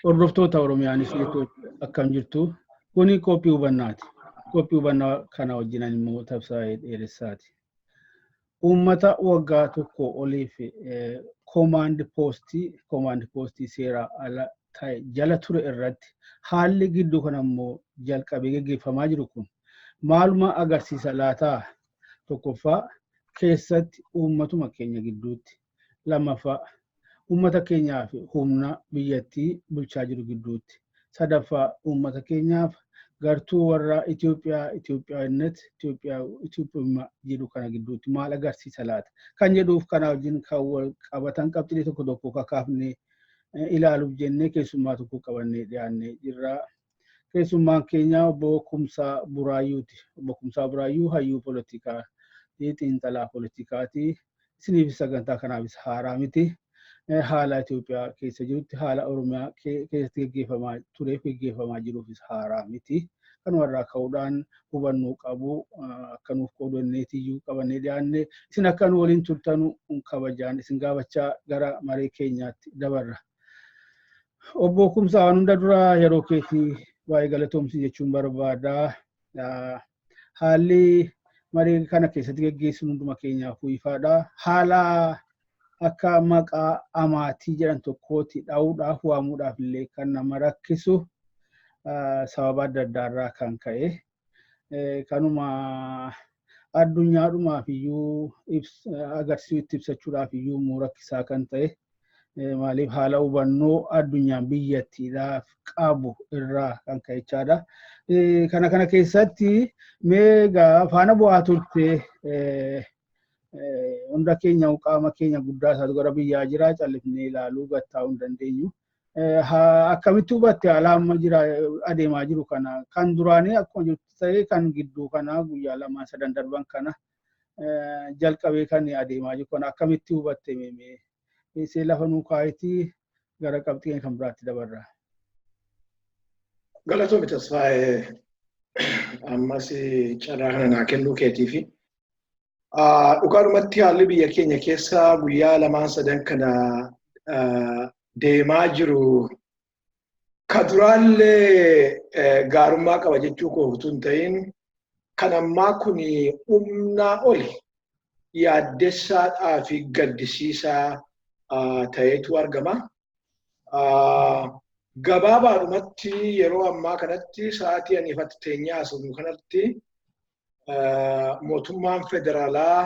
Hordoftoota Oromiyaanis akkam jirtu kuni qophii hubannaati. Qophii hubannaa kana wajjinan immoo tabsaa'ee dheeressaati. Uummata waggaa tokko oliif koomaand poostii seeraa ala ta'e jala ture irratti haalli gidduu kana immoo jalqabee gaggeeffamaa jiru kun maaluma agarsiisa laataa? Tokkoffaa keessatti uummatuma keenya gidduutti, lammaffaa uummata keenyaaf humna biyyattii bulchaa jiru gidduutti, sadaffaa uummata keenyaaf gartuu warra Itoophiyaannet Itoophiyaa jedhu kana gidduutti maal agarsiisa laata? Kan jedhuuf kana wajjin kan wal qabatan qabxilee tokko tokko kakaafnee ilaaluuf jennee keessummaa tokko qabannee dhiyaannee jirra. Keessummaan keenya obbo Kumsaa Buraayyuuti. Obbo Kumsaa Buraayyuu hayyuu poolitikaa xiinxalaa poolitikaati. Isiniif sagantaa kanaafis haaraa miti. Haala Itoophiyaa keessa jirutti haala Oromiyaa keessatti gaggeeffamaa tureef gaggeeffamaa jiruufis haaraa miti. Kanumarraa ka'uudhaan hubannoo qabu akka nuuf qoodanneetiyyuu qabannee dhiyaanne isin akka nu waliin turtanu kabajaan isin gaafachaa gara maree keenyaatti dabarra. Obbo Kumsaa waan hunda dura yeroo keetii waa'ee galatoomsi jechuun barbaada. Haalli maree kana keessatti gaggeessinu hunduma keenyaaf ifaadha. Haala akka maqaa amaatii jedhan tokkooti dha'uudhaaf waamuudhaaf illee kan nama rakkisu sababa adda addaarraa kan ka'e kanuma addunyaadhumaaf iyyuu agarsiisutti ibsachuudhaaf iyyuu immoo rakkisaa kan ta'e maaliif haala hubannoo addunyaan biyyattiidhaaf qabu irraa kan ka'echaadha. Kana keessatti meegaa faana bu'aa turte hunda keenya qaama keenya guddaa isaatu gara biyyaa jira callifnee ilaaluu gattaa'uu hin dandeenyu. Akkamitti hubatte haala amma adeemaa jiru kana kan duraanii akkuma jirtu ta'ee kan gidduu kana guyyaa 2-3 darban kana jalqabee kan adeemaa jiru kana akkamitti hubatte meemee isee lafa nuu kaayitii gara qabxii kan biraatti dabarra. Galatoomii Tasfaayee ammas carraa kana naa kennuu keetiifi. Dhugaadhumatti haalli biyya keenya keessa guyyaa 2-3 kana deemaa jiru ka duraallee gaarummaa qaba jechuu koo utuu hin ta'in kan ammaa kun humnaa oli yaaddessaadhaa fi gaddisiisaa ta'eetu argama. Gabaabaadhumatti yeroo ammaa kanatti sa'aatii ani ifatti teenyaa asirru kanatti mootummaan federaalaa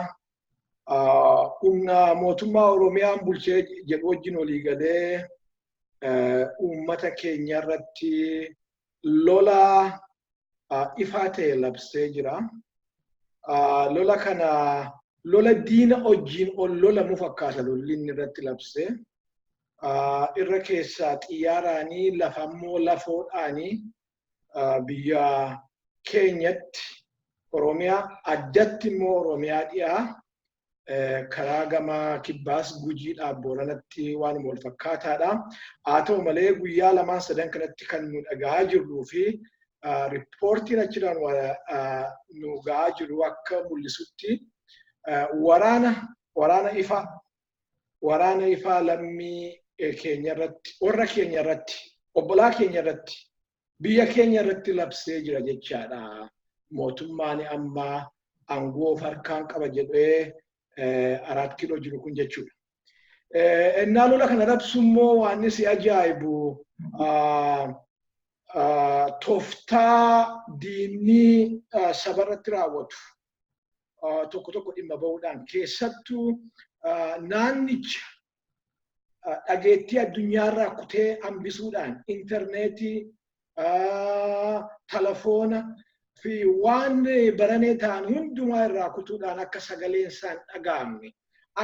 humna mootummaa Oromiyaan bulchee jedhu wajjin olii galee uummata keenya irratti lola ifaa ta'e labsee jira. Lola kana lola diina wajjin ol lolamu fakkaata lolli inni irratti labsee. Irra keessaa xiyyaaraanii lafammoo lafoodhaanii biyya keenyatti Oromiyaa addatti immoo Oromiyaa dhiyaa karaa gama kibbaas gujiidhaaf booranatti waan wal fakkaataadha. Haa ta'u malee guyyaa 2-3 kanatti kan nu dhaga'aa jirruu fi riippoortiin achirraan nu ga'aa jiru akka mul'isutti waraana ifaa lammii keenya irratti, warra keenya irratti, obbolaa keenya irratti, biyya keenya irratti labsee jira jechaadha. Mootummaan amma aangoo harkaan qaba jedhee 4 kiiloo jiru kun jechuudha. Innaa lola kana labsu immoo waan si ajaa'ibu tooftaa diinni sabarratti raawwatu tokko tokko dhimma bahuudhaan keessattuu naannicha dhageettii addunyaarraa kutee hambisuudhaan intarneetii, telefoona fi waan baranee ta'an hundumaa irraa kutuudhaan akka sagaleen isaan dhaga'amne,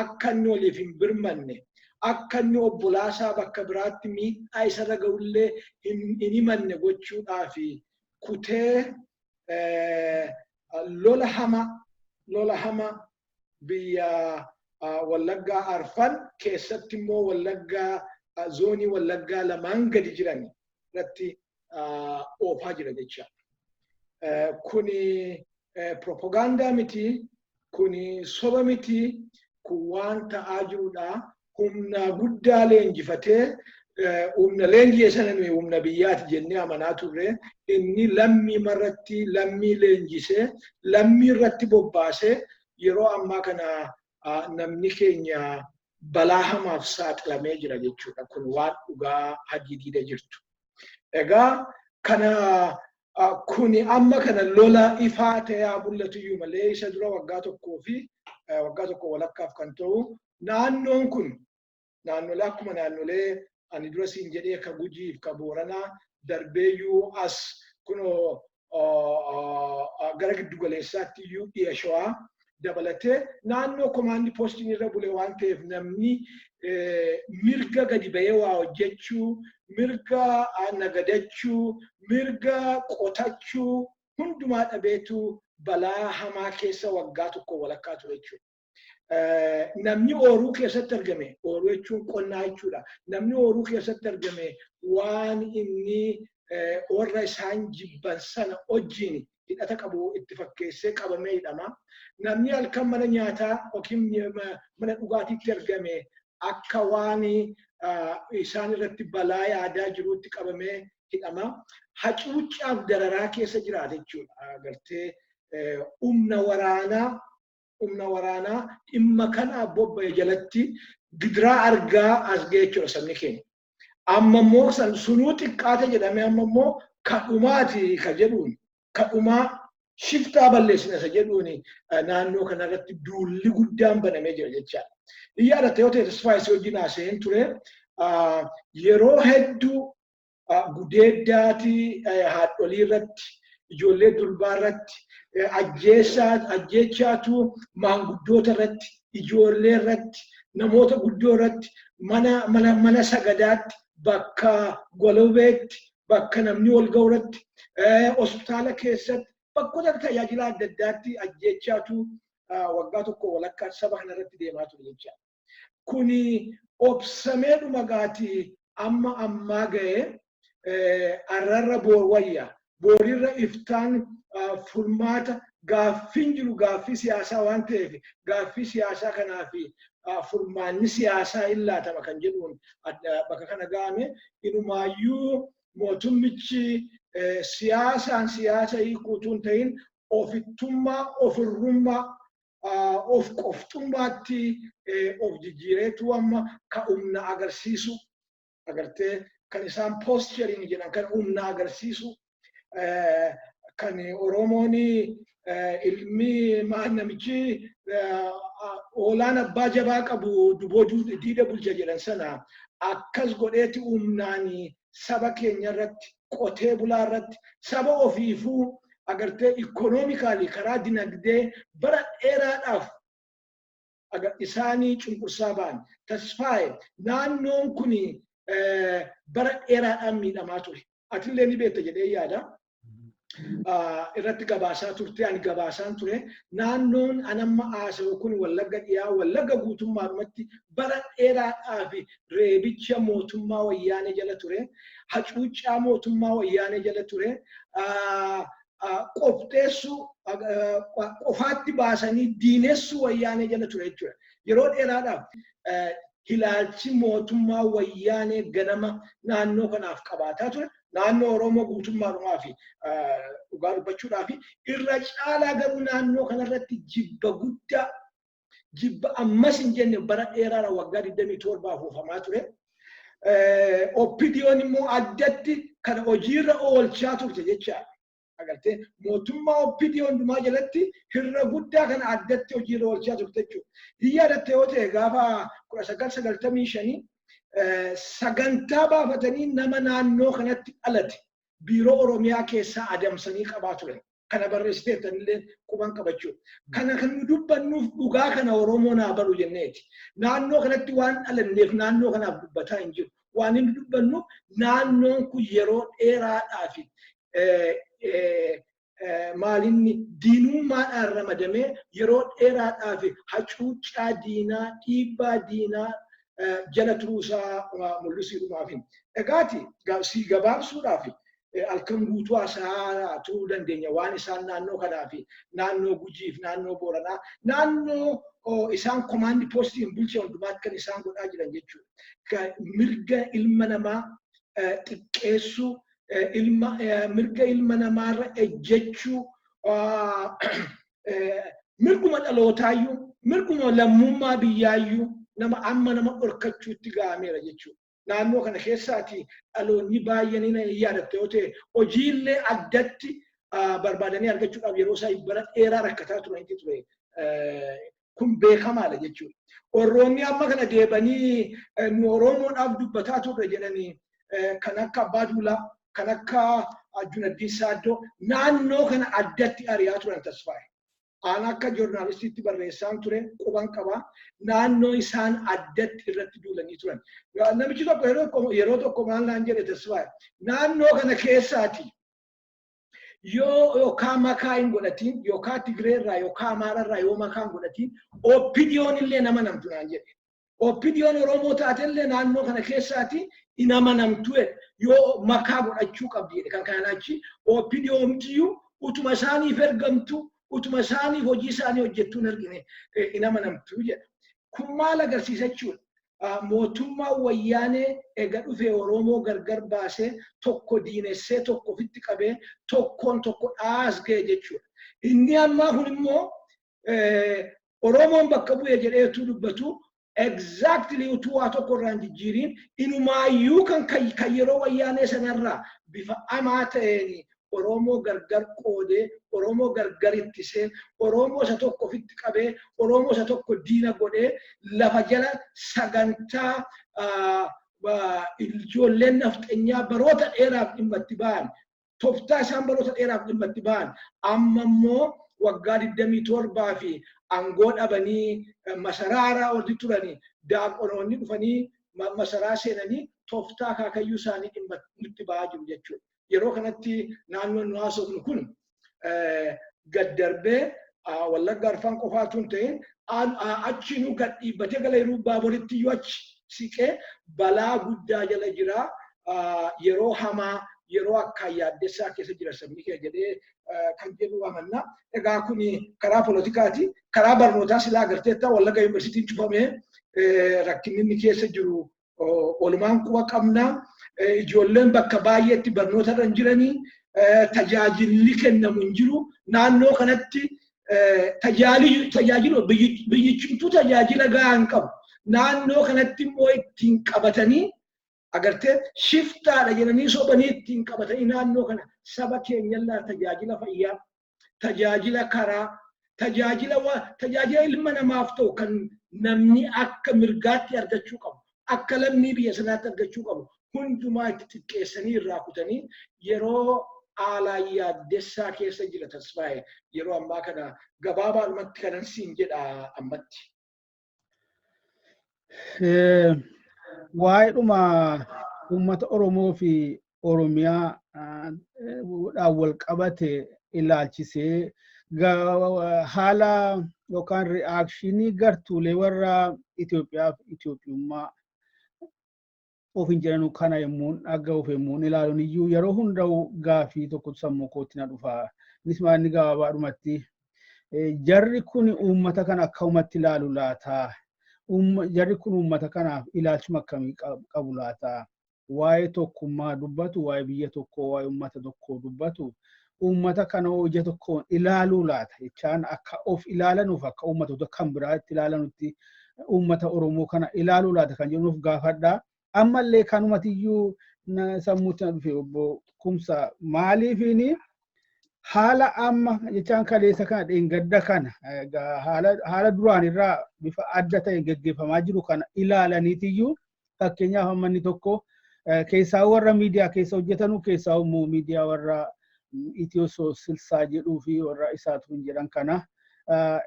akka inni waliif hin birmanne, akka inni obbolaasaa bakka biraatti miidhaa isarra ga'ullee hin himanne gochuudhaaf kutee lola hama biyya Wallaggaa Arfan keessatti immoo Wallaggaa zoonii Wallaggaa lamaan gadi jiran irratti oofaa jira jecha. Kuni propaganda miti, kuni soba miti, kun waan ta'aa jirudha. Humna guddaa leenjifatee humna leenjii sana nuyi humna biyyaati jennee amanaa turre. Inni lammii marratti lammii leenjisee lammii irratti bobbaasee yeroo ammaa kana namni keenya balaa hamaaf saaxilamee jira jechuudha. Kun waan dhugaa hadiidida jirtu. Egaa kana kuni amma kana lola ifaa ta'ee mul'atu iyyuu malee isa dura waggaa tokkoo fi waggaa tokko walakkaaf kan ta'u naannoon kun naannolee akkuma naannolee ani dura siin jedhee ka Gujiif ka Booranaa darbeeyyuu as kunoo gara giddu galeessaatti iyyuu dhiya Shawaa dabalatee naannoo komaandi poostiin irra bule waan ta'eef namni mirga gadi bahee waa hojjechuu, mirga nagadachuu, mirga qotachuu hundumaa dhabeetu balaa hamaa keessa waggaa tokko walakkaa ture jechuudha. Namni ooruu keessatti argame, ooruu jechuun qonnaa jechuudha. Namni ooruu keessatti argame waan inni warra isaan jibban sana wajjin hidhata qabu itti fakkeessee qabamee hidhama. Namni halkan mana nyaataa yookiin mana dhugaatiitti argame akka waan isaan irratti balaa yaadaa jirutti qabamee hidhama. Hacuuccaaf dararaa keessa jiraata jechuudha. Agartee humna waraanaa dhimma kana bobba'e jalatti gidiraa argaa as ga'e jechuudha sabni keenya. Amma immoo sunuu xiqqaate jedhamee amma immoo kadhumaati ka jedhuun kadhumaa shiftaa balleessina isa jedhuun naannoo kanarratti duulli guddaan banamee jira jechaadha. Iyyaadha ta'ee Tasfaayee wajjin haasa'een ture yeroo hedduu gudeeddaati haadholii irratti ijoollee durbaa irratti ajjeechaatu maanguddoota irratti ijoollee irratti namoota guddoo irratti mana sagadaatti bakka golobeetti bakka namni wal ga'u irratti hospitaala keessatti bakkoota tajaajila adda addaatti ajjeechaatu waggaa tokko walakkaa saba kana irratti deemaa ture jechaadha. Kuni obsamee dhumagaati amma ammaa ga'ee arrarra boor wayya. Boorirra iftaan furmaata gaaffiin jiru gaaffii siyaasaa waan ta'eef gaaffii siyaasaa kanaa fi furmaanni siyaasaa illaatama kan jedhuun bakka kana ga'ame inumaayyuu mootummichi siyaasaan siyaasa hiikuutuun ta'in ofittummaa ofirrummaa of qoftummaatti of jijjiireetu amma ka humna agarsiisu agartee kan isaan posturing jedhan kan humna agarsiisu kan Oromoon ilmi namichi oolaan abbaa jabaa qabu duboo diida bulcha jedhan sana akkas godheeti humnaan saba keenya irratti qotee bulaa irratti saba ofiifuu agartee ikonoomikaalii karaa dinagdee bara dheeraadhaaf isaanii cunqursaa ba'an. Tasfaayee naannoon kun bara dheeraadhaan miidhamaa ture. Atillee ni beekta jedhee yaada. Irratti gabaasaa turte ani gabaasaan ture. Naannoon anamma haasa'u kun Wallagga dhiyaa Wallagga guutummaadhumatti bara dheeraadhaaf reebicha mootummaa wayyaanee jala ture. Hacuuccaa mootummaa wayyaanee jala ture. Qopheessuu qofaatti baasanii diinessuu wayyaanee jala ture jechuudha. Yeroo dheeraadhaaf ilaalchi mootummaa wayyaanee ganama naannoo kanaaf qabaataa ture. Naannoo Oromoo guutummaadhumaa fi dhugaa dubbachuudhaa fi irra caalaa garuu naannoo kanarratti jibba guddaa jibba ammas hin jenne bara dheeraadha waggaa 27 afuufamaa ture. Oppidiyoon immoo addatti kana hojiirra oolchaa turte jechaadha. Agartee mootummaa oppidiyoon hundumaa jalatti hirra guddaa kana addatti hojiirra oolchaa turte jechuudha. Yaadatte yoo ta'e gaafa 1995 sagantaa baafatanii nama naannoo kanatti dhalate biiroo Oromiyaa keessaa adamsanii qabaa turan. kana barreessitee tanillee quban qabachuu kana kan nu dubbannuuf dhugaa kana Oromoo naa baru jenneeti naannoo kanatti waan dhalanneef naannoo kanaaf dubbataa hin jiru waan inni dubbannu naannoon kun yeroo dheeraadhaaf maalinni diinummaadhaan ramadamee yeroo dheeraadhaaf hacuuccaa diinaa dhiibbaa diinaa jala turuusaa mul'isuudhaaf egaati si gabaabsuudhaaf halkan guutuu haasaa turuu dandeenya waan isaan naannoo kanaa fi naannoo Gujiif naannoo Booranaa naannoo isaan komaandi poostiin bulchee hundumaatti kan isaan godhaa jiran jechuudha mirga ilma namaa xiqqeessuu mirga ilma namaarra ejjechuu mirguma dhalootaayyu mirguma lammummaa biyyaayyuu nama dhorkachuutti ga'ameera jechuudha. Naannoo kana keessaati dhaloonni baay'een ni yaadatte yoo ta'e hojiilee addatti barbaadanii argachuudhaaf yeroo isaa bara dheeraa rakkataa turanitti ture kun beekamaadha jechuudha. Orroonni amma kana deebanii nu Oromoodhaaf dubbataa turre jedhanii kan akka Abbaa Duulaa kan akka Junaddin Saaddoo naannoo kana addatti ari'aa turan tasfaa'e. Aan akka joornaalistiitti barreessaan ture quban qabaa naannoo isaan addatti irratti duulanii turan. Namichi tokko yeroo tokko maal naan jedhe tasfaa'e naannoo kana keessaati yoo yookaan makaa hin godhatiin yookaan Tigreerraa yookaan Amaararraa yoo makaa hin godhatiin OPDO'n illee nama namtu naan jedhe. OPDO'n Oromoo taatellee naannoo kana keessaati nama namtu yoo makaa godhachuu qabdi jedhe kan kanaan achi OPDO'n utuma isaaniif ergamtu utuma isaaniif hojii isaanii hojjettuun argine nama namtu jedha. Kun maal agarsiisa jechuudha. Mootummaa wayyaanee eega dhufee Oromoo gargar baasee tokko diinessee tokko ofitti qabee tokkoon tokko dhaasgee jechuudha. Inni ammaa kun immoo Oromoon bakka bu'ee jedheetu dubbatu exactly utuu waa tokko irraan jijjiiriin inumaayyuu kan yeroo wayyaanee sanarraa bifa amaa ta'een Oromoo gargar qoodee Oromoo gargar ittisee Oromoo isa tokko ofitti qabee Oromoo isa tokko diina godhee lafa jala sagantaa ijoolleen nafxenyaa baroota dheeraaf dhimma itti ba'an tooftaa isaan baroota dheeraaf dhimma itti ba'an amma immoo waggaa 27 fi aangoo dhabanii masaraara olti turanii daaqonoonni dhufanii masaraa seenanii tooftaa akaakayyuu isaanii dhimma itti ba'aa jiru jechuudha. Yeroo kanatti naannoon nu haasofnu kun gad darbee Wallagga Arfan qofaatu hin ta'in achi nu gad dhiibbatee gala yeroo baaburitti iyyuu achi siqee balaa guddaa jala jira yeroo hamaa yeroo akka yaaddessaa keessa jira sabni kee jedhee kan jedhu amanna. Egaa kun karaa poolitikaati karaa barnootaa silaa agarteetta Wallagga Yuunivarsiitiin cufamee rakkinni inni keessa jiru olumaan quba qabna. Ijoolleen bakka baay'eetti barnoota irra hin jiranii tajaajilli kennamu hin jiru naannoo kanatti tajaajilu biyyichimtuu tajaajila gahaa hin qabu naannoo kanatti immoo ittiin qabatanii agartee shiftaadha jedhanii sobanii ittiin qabatanii naannoo kana saba keenyallaa tajaajila fayyaa tajaajila karaa tajaajila ilma namaaf ta'u kan namni akka mirgaatti argachuu qabu akka lammii biyya sanaatti argachuu qabu hundumaa itti xiqqeessanii irraa kutanii yeroo haalaan yaaddessaa keessa jira tasfaa'e yeroo ammaa kana gabaabaadhumatti kanan siin jedha ammatti. Waa'eedhuma uummata Oromoo fi Oromiyaa wal qabate ilaalchisee haala yookaan re'aakshinii gartuulee warra Itoophiyaa fi Itoophiyummaa ofin jedhanu kana yemmuun dhaga'uuf yemmuun ilaaluun iyyuu yeroo hundaa'u gaafii tokko sammuu kootti na dhufa. Innis maalni gabaabaadhumatti jarri kun uummata kana akka uummatti ilaalu laata? Jarri kun uummata kanaaf ilaalchuma akkamii qabu laata? Waa'ee tokkummaa dubbatu, waa'ee biyya tokkoo, waa'ee uummata tokkoo dubbatu, uummata kana hojii tokkoon ilaaluu laata? Jechaan akka of ilaalanuuf akka uummatoota kan biraatti ilaalanutti uummata Oromoo kana ilaaluu laata kan jennuuf gaafadhaa. Ammallee kanumatiyyuu sammuutti na dhufe obbo Kumsaa maaliifini haala amma jechaan kaleessa kana dheengadda kana haala duraan irraa bifa adda ta'e gaggeeffamaa jiru kana ilaalaniitiyyuu fakkeenyaaf manni tokko keessaa warra miidiyaa keessa hojjetanu keessaa immoo miidiyaa warra Itiyoo silsaa jedhuu fi warra isaatu hin jedhan kana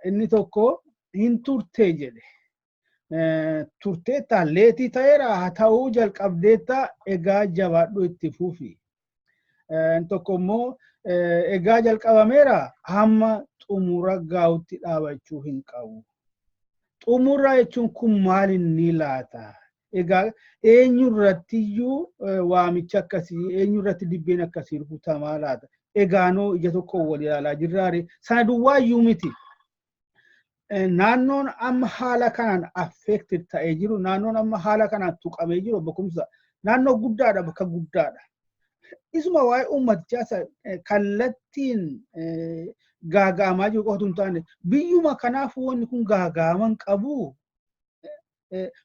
inni tokko hin turtee jedhe. Turteetta leetii ta'eera haa ta'uu jalqabdeetta egaa jabaadhu itti fufi. Tokko immoo egaa jalqabameera hamma xumura gaa'utti dhaabachuu hin qabu. Xumura jechuun kun maal inni laata? Egaa eenyurrattiyyuu waamicha akkasii eenyurratti dibbeen akkasii rukutamaa laata? Egaanoo ija tokko wal ilaalaa jirraare sana duwwaayyuu miti. Naannoon amma haala kanaan affected ta'ee jiru naannoon amma haala kanaan tuqamee jiru beekumsa naannoo guddaadha bakka guddaadha. Isuma waa'ee uummatichaa kallattiin gaagaamaa jiru qofa hin taane biyyuma kanaaf wanni kun gaagaaman qabu.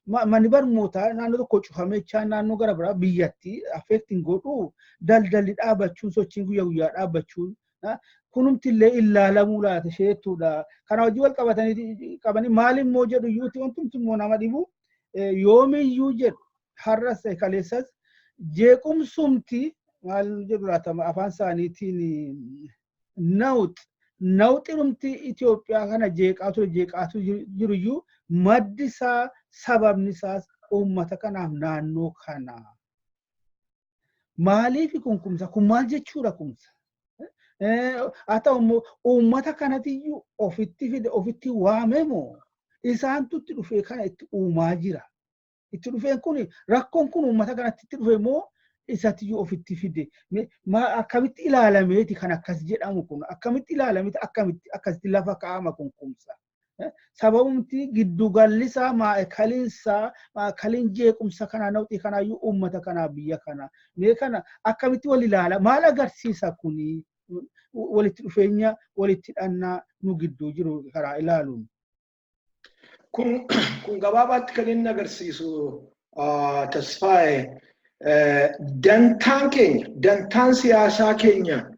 Manni barnootaa naannoo tokko cufamee naannoo gara biraa biyyatti affecting godhu daldalli dhaabachuun sochiin guyyaa guyyaa dhaabachuun kunumti illee ilaalamuu laata sheettuudha. Kana hojii wal qabanii maalimmoo jedhu iyyuuti wantumti immoo nama dhibu yoomiyyuu jedhu har'as kaleessas jeequmsumti maal jedhu laata afaan isaaniitiin nawxirumti Itoophiyaa kana jeeqaatu jiru iyyuu maddi isaa sababni isaas uummata kanaaf naannoo kana. Maaliif kumsa? Kun maal jechuudha kumsa? Haa ta'u immoo uummata kanatiyyuu ofitti fide ofitti waamemoo isaantu itti dhufee kana itti uumaa jira. Itti dhufeen kun rakkoon kun uummata kanatti itti dhufe immoo isatiyyuu ofitti fide. Akkamitti ilaalameeti kan akkas jedhamu kun akkamitti ilaalameeti akkasitti lafa kaa'ama kun kumsa. Sababumti giddugallisaa maa'ekaliin jeequmsa kanaa nawxii kanaayyuu uummata kanaa biyya kanaa. Mee kana akkamitti wal ilaala? Maal agarsiisa kuni? Walitti dhufeenya walitti dhannaa nu gidduu jiru karaa ilaaluun. Kun gabaabaatti kan inni agarsiisu Tasfaayee dantaan siyaasaa keenya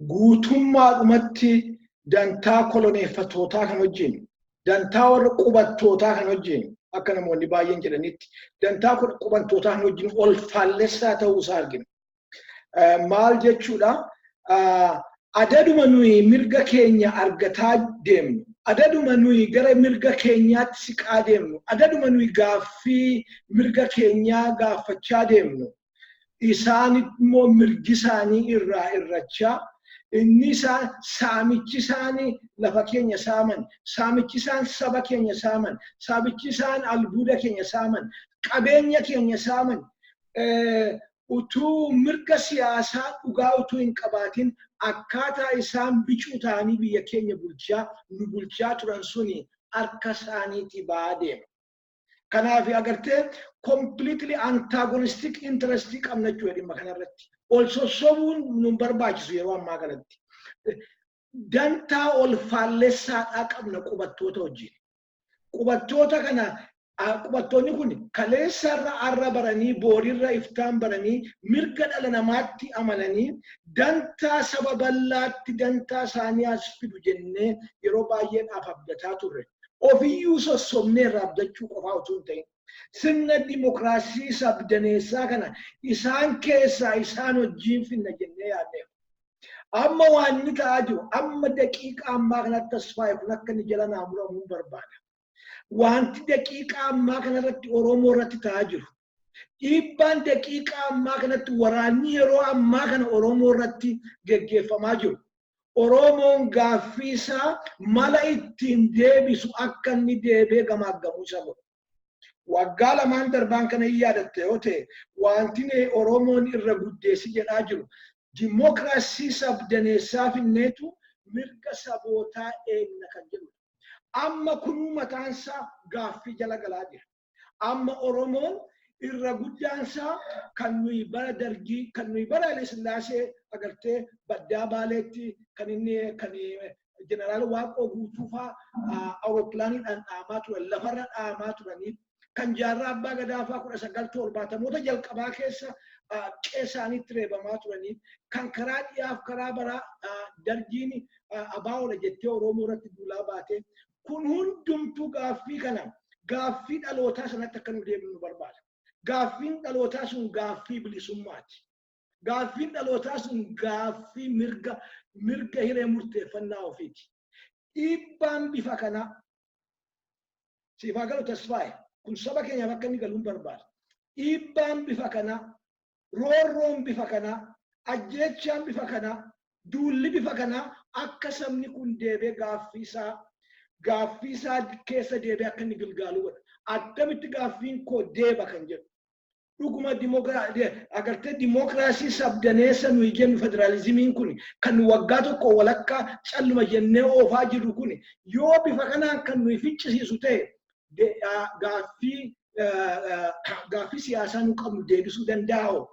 guutummaadhumatti dantaa koloneeffattootaa kan wajjin dantaa warra qubattootaa kan wajjin akka namoonni baay'een jedhanitti dantaa qubattootaa kan wajjin ol faallessaa ta'uu isaa argina. Maal jechuudha? Adaduma nuyi mirga keenya argataa deemnu, adaduma nuyi gara mirga keenyaatti siqaa deemnu, adaduma nuyi gaaffii mirga keenyaa gaafachaa deemnu, isaan immoo mirgi isaanii irraa irrachaa, inni isaan saamichi isaanii lafa keenya saaman, saamichi isaan saba keenya saaman, saamichi isaan albuuda keenya saaman, qabeenya keenya saaman, utuu mirga siyaasaa dhugaa utuu hin qabaatin akkaataa isaan bicuu ta'anii biyya keenya nu bulchaa turan suni harka isaaniitii ba'aa deema. Kanaaf agartee completely antagonistic interest qabna jechuudha dhimma kanarratti. Ol sossobuun nu barbaachisu yeroo ammaa kanatti. Dantaa ol faallessaadhaa qabna qubattoota wajjin. Qubattoota kana qubattoonni kun kaleessarra arra baranii boorirra iftaan baranii mirga dhala namaatti amananii dantaa saba bal'aatti dantaa isaanii as fidu jennee yeroo baay'eedhaaf abdataa turre. Ofiyyuu sossobnee irraa abdachuu qofaa utuu hin ta'in. Sirna dimokiraasii sabdaneessaa kana isaan keessaa isaan wajjin finna jennee yaadneef. Amma waan inni ta'aa jiru amma daqiiqa ammaa kanatti Tasfaayee kun akka inni jala naa muramuu barbaada. Wanti daqiiqa ammaa kanarratti Oromoo irratti ta'aa jiru. Dhiibbaan daqiiqa ammaa kanatti waraanni yeroo ammaa kana Oromoo irratti geggeeffamaa jiru. Oromoon gaaffii isaa mala ittiin deebisu akka inni deebee gamaaggamuu isa godhu. Waggaa lamaan darbaan kana hin yaadatte yoo ta'e wanti Oromoon irra guddeessi jedhaa jiru. Dimokiraasii sabdaneessaa finneetu mirga sabootaa eegna kan jedhudha. Amma kunuu mataansaa gaaffii jala galaa jira. Amma Oromoon irra guddaansaa kan nuyi bara dargii kan nuyi bara Haile Sillaasee agartee baddaa baaleetti kan inni kan jeneraal Waaqoo guutuufaa awurooppilaaniidhaan dhaamaa turan lafarra dhaamaa turanii kan jaarraa abbaa gadaafaa 1970 jalqabaa keessa qeessaanitti reebamaa turanii kan karaa dhiyaaf karaa bara dargiin abaawola jettee Oromoo irratti duulaa baatee kun hundumtuu gaaffii kana gaaffii dhalootaa sanatti akka nu deemnu barbaada. Gaaffiin dhalootaa sun gaaffii bilisummaati. Gaaffiin dhalootaa sun gaaffii mirga hiree murteeffannaa ofiiti. Dhiibbaan bifa kanaa siifaa galu tasfaaye kun saba keenyaaf akka inni galuun barbaada. Dhiibbaan bifa kanaa, roorroon bifa kanaa, ajjeechaan bifa kanaa, duulli bifa kanaa akka sabni kun deebee gaaffii isaa keessa deebee akka inni gilgaalu godha. Akkamitti gaaffiin koo deeba kan jedhu. Dhuguma agartee dimokiraasii sabdaneessa nuyi jennu federaalizimiin kun kan waggaa tokko walakkaa calluma jennee oofaa jirru kun yoo bifa kanaan kan nuyi ficcisiisu ta'e gaaffii siyaasaa nu qabnu deebisuu danda'u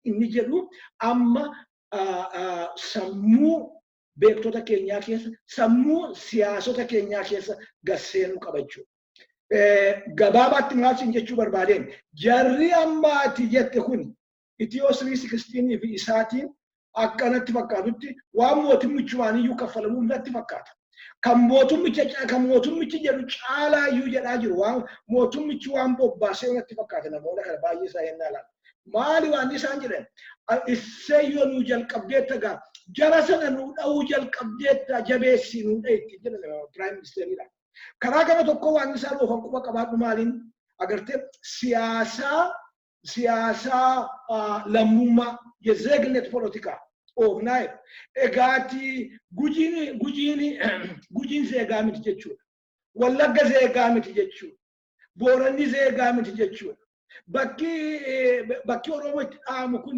inni jedhu amma sammuu beektota keenyaa keessa sammuu siyaasota keenyaa keessa gasseenuu qabachuu. Gabaabaatti maalsin jechuu barbaadeen jarri ammaati jette kun Itiyoo 316 fi isaatiin akkanatti fakkaatutti waan mootummichi waan iyyuu kaffalamuuf natti fakkaata. Kan mootummichi jedhu caalaa iyyuu jedhaa jiru waan mootummichi waan bobbaasee natti fakkaata namoota kana baay'ee isaa yennaa laala. Maali waan isaan jedhan isseeyyoo nuu jalqabdeetta gaa jara sana nuu dha'uu jalqabdeetta jabeessii nuu dha'itti jedhan Piraayim Ministeeriidha. Karaa kana tokko waan isaan oofan quba qabaadhu maaliin agartee siyaasaa lammummaa የዜግነት ፖለቲካ ኦፍናይ ኤጋቲ ጉጂን ዜጋ ምት ጀቹ ወለገ ዜጋ ምት ጀቹ ቦረኒ ዜጋ ምት ጀቹ bakki oromoo itti dhaamu kun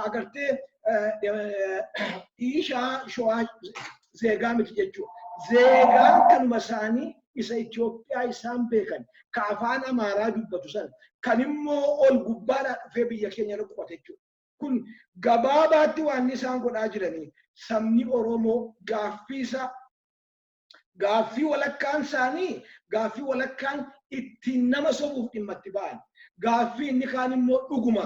agartee ishaa showaa zeegaa miti jechuudha. Zeegaan kanuma isaanii isa Itoophiyaa isaan beekan ka afaan Amaaraa dubbatu sana kan immoo ol gubbaadhaa dhufee biyya keenya irra qubate jechuudha. Kun gabaabaatti waan isaan godhaa jiranii sabni Oromoo gaaffii walakkaan isaanii gaaffii walakkaan ittiin nama sobuuf dhimma itti ba'an. Gaaffii inni kaan immoo dhuguma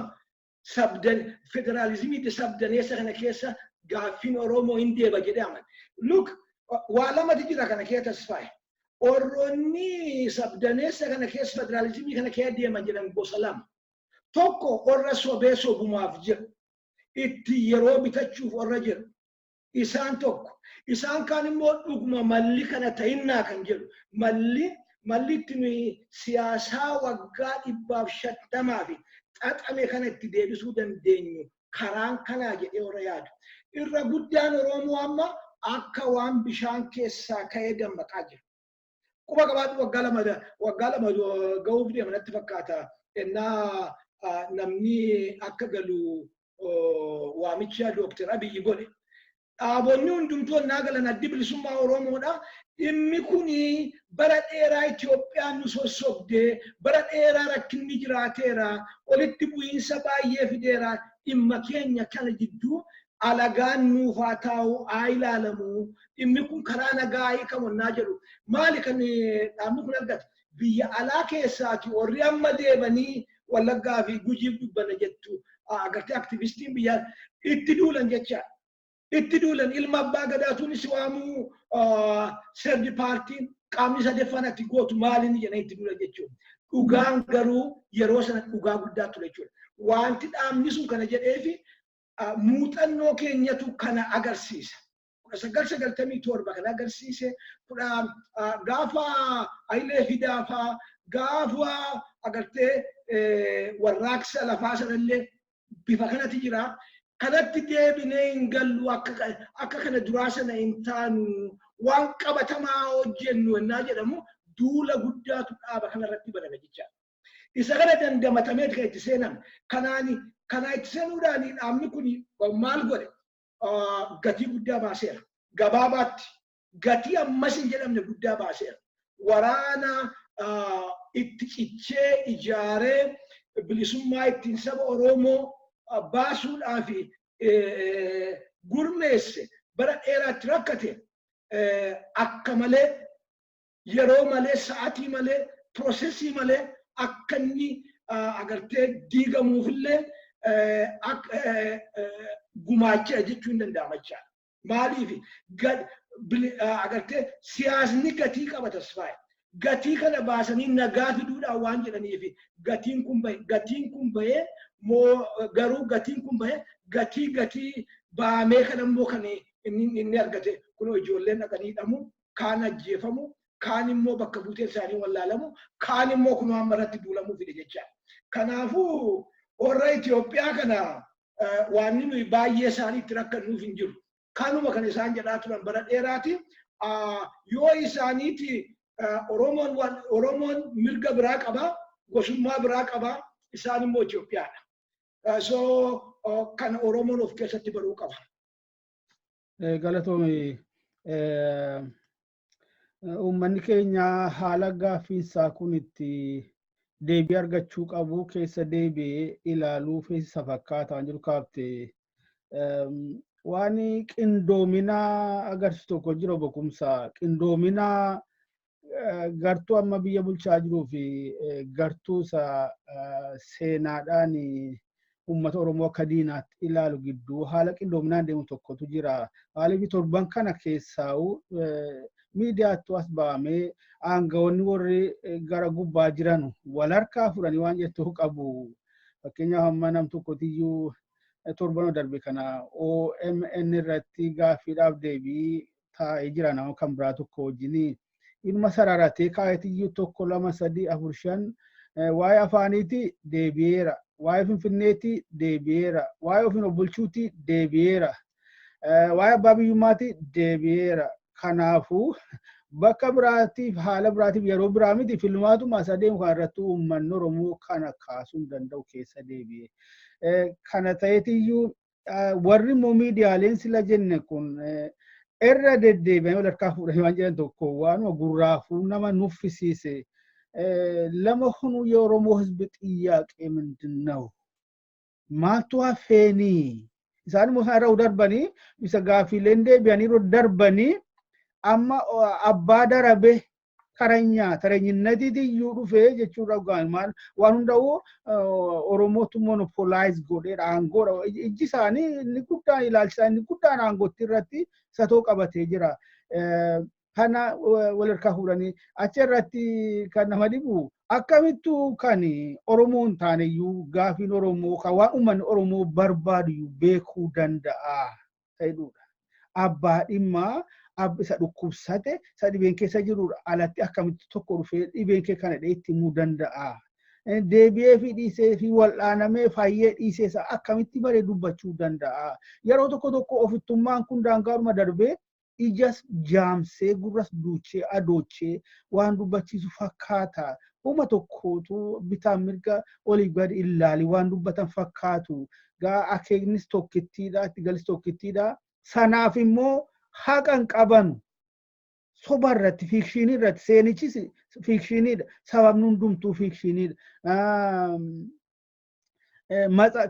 federaalizimii sabdaneessa kana keessa gaaffiin Oromoo hin deeba jedhee amana. Look, waa lamatu jira kana keessa tasfaaye. Orroonni sabdaneessa kana keessa federaalizimii kana keessa deeman jedhan gosa lama. Tokko orra sobee sobumaaf jiru. Itti yeroo bitachuuf orra jiru. Isaan tokko. Isaan kaan immoo dhuguma malli kana ta'innaa kan jedhu. Malli itti nuyi siyaasaa waggaa 150 fi xaxame kana itti deebisuu dandeenyu karaan kanaa jedhee orra yaadu. Irra guddaan Oromoo amma akka waan bishaan keessaa ka'ee dammaqaa jiru. Quba qabaatu waggaa lama ga'uuf deema natti fakkaata. Innaa namni akka galu waamicha Dookter Abiyyi godhe. Dhaabonni hundumtuu naa galan addi bilisummaa Oromoodha. Dhimmi kuni bara dheeraa Itoophiyaan nu sossobdee bara dheeraa rakkinni jiraateera. Walitti bu'iinsa baay'ee fideera. Dhimma keenya kana jidduu alagaan nuuf haa taa'u haa ilaalamu. Dhimmi kun karaa nagaa hiikamonnaa jedhu. Maali kan dhaabni kun argate? Biyya alaa keessaati warri amma deebanii Wallaggaa fi Gujiif dubbana jettu agartee aktivistiin biyyaa itti duulan jechaadha. Itti duulan ilma abbaa gadaatuun isi waamuu serdi paartiin qaamni sadeeffaan ati gootu maaliin jedhanii itti duulan jechuudha. Dhugaan garuu yeroo sana dhugaa guddaa ture jechuudha. Wanti dhaabni sun kana jedheefi muuxannoo keenyatu kana agarsiisa. 1997 kana agarsiise gaafa Hayilee Fidaafaa gaafa agartee warraaqsa lafaa sanallee bifa kanatti jira. Kanatti deebinee hin gallu akka kana duraa sana hin taanu waan qabatamaa hojjennu ennaa jedhamu duula guddaatu dhaaba kanarratti baname jecha. Isa kana dandamatamee kan itti seenan kana itti seenuudhaan dhaabni kun maal godhe gatii guddaa baaseera. Gabaabaatti gatii ammas hin jedhamne guddaa baaseera. Waraana itti cichee ijaaree bilisummaa ittiin saba Oromoo baasuudhaaf gurmeesse bara dheeraatti rakkate akka malee yeroo malee sa'aatii malee piroosesii malee akka inni agartee diigamuufillee gumaachee jechuu hin danda'ama jechaadha. Maaliif agartee siyaasni gatii qaba tasfaaye. Gatii kana baasanii nagaa fiduudhaan waan jedhaniif gatiin kun bahee garuu gatiin kun bahee gatii baamee kan ammoo kan inni argate kun ijoolleen dhaqanii hidhamu kaan ajjeefamu kaan immoo bakka buuteen isaanii wallaalamu kaan immoo kun amma irratti duulamuu fide jecha. Kanaafuu warra Itoophiyaa kana waan nuyi baay'ee isaaniitti rakkannuuf hin jiru. Kanuma kan isaan jedhaa turan bara dheeraati. Yoo isaaniiti Oromoon mirga biraa qaba, gosummaa biraa qaba, isaan immoo Itoophiyaadha. So kan Oromoon of keessatti baruu qaba. Galatoomi uummanni keenya haala gaaffiinsaa kun itti deebii argachuu qabu keessa deebi'ee ilaaluu feesisa fakkaata waan jiru kaafte waan qindoominaa agarsiisu tokko jira bokumsa qindoominaa gartuu amma biyya bulchaa jiruu fi gartuu isa seenaadhaan uummata Oromoo akka diinaatti ilaalu gidduu haala qindoominaan deemu tokkotu jira. Haaliif torban kana keessaa'u miidiyaatti as ba'amee aangawoonni warri gara gubbaa jiran wal harkaa fudhanii waan jettuu qabu. Fakkeenyaaf amma nam tokkotiyyuu torban darbe kana OMN irratti gaaffiidhaaf deebii taa'ee jira nama kan biraa tokko wajjin. Ilma sararatee kaayetiyyuu tokko lama sadii afur shan waa'ee afaaniiti deebi'eera. Waa'ee Finfinneeti deebi'eera. Waa'ee ofiin of bulchuuti deebi'eera. Waa'ee abbaa biyyummaati deebi'eera. Kanaafuu bakka biraatiif haala biraatiif yeroo biraa miti filmaatuma isa deemu kan irratti uummanni Oromoo kana kaasuu hin danda'u keessa deebi'e. Kana ta'eetiyyuu warri immoo miidiyaaleen sila jenne kun irra deddeebi'anii wal harkaa fuudhanii waan jedhan tokko waanuma gurraafuu nama nuffisiise. ለመሆኑ የኦሮሞ ህዝብ ጥያቄ ምንድነው? ማቱ አፌኒ ኢሳን ሙሳራው ደርበኒ ሚሰጋፊሌንዴ ቢያኒሮ ደርበኒ አማ አባ ደረበ ከረኛ ተረኝነቲ ዲዩ ዱፌ ጀቹ ረጋን ማን ዋኑ እንደው ኦሮሞቱ ሞኖፖላይዝ ጎዴ አንጎራ እጂሳኒ ንጉዳ ይላልሳኒ ንጉዳን አንጎቲ ረቲ ሰቶ ቀበቴ ጅራ kana walirkaa fuudhanii achirratti kan nama dhibu akkamittuu kan Oromoon taaneyyuu gaafiin Oromoo kan waan uummanni Oromoo barbaadu beekuu danda'a ta'edha. Abbaa dhimmaa isa dhukkubsate isa dhibeen keessa jirudha alatti akkamitti tokko dhufee dhibeen kee kana itti himuu danda'a. Deebi'ee fi dhiisee fi wal'aanamee fayyee dhiisee akkamitti baree dubbachuu danda'a. Yeroo tokko ofittummaan kun daangaadhuma darbee ijas jaamsee gurras duuchee adoochee waan dubbachiisu fakkaata. Uma tokkootu bitaa mirga olii gadi ilaali waan dubbatan fakkaatu. Gaa akeeknis tokkittiidha, itti galis tokkittiidha. Sanaaf immoo haqan qabanu soba irratti fiikshinii irratti seenichis fiikshiniidha. Sababni hundumtuu fiikshiniidha.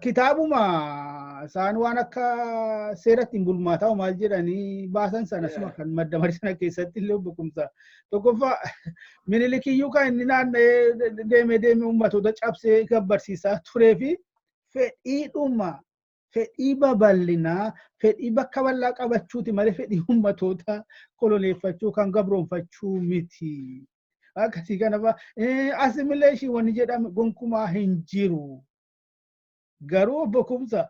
Kitaabuma isaan waan akka seeratti hin bulmaataa maal jedhanii baasan sana suma kan madda marii sana keessatti illee bokumsa. Tokkoffaa Minilikiyyuu kan inni naanna'ee deemee uummatoota cabsee gabbarsiisaa turee fi fedhii babal'inaa, fedhii bakka bal'aa qabachuuti malee fedhii uummatoota koloneeffachuu kan gabroonfachuu miti. Akkasii kanafaa assimileeshin wanni jedhame gonkumaa hin jiru. Garuu bokumsa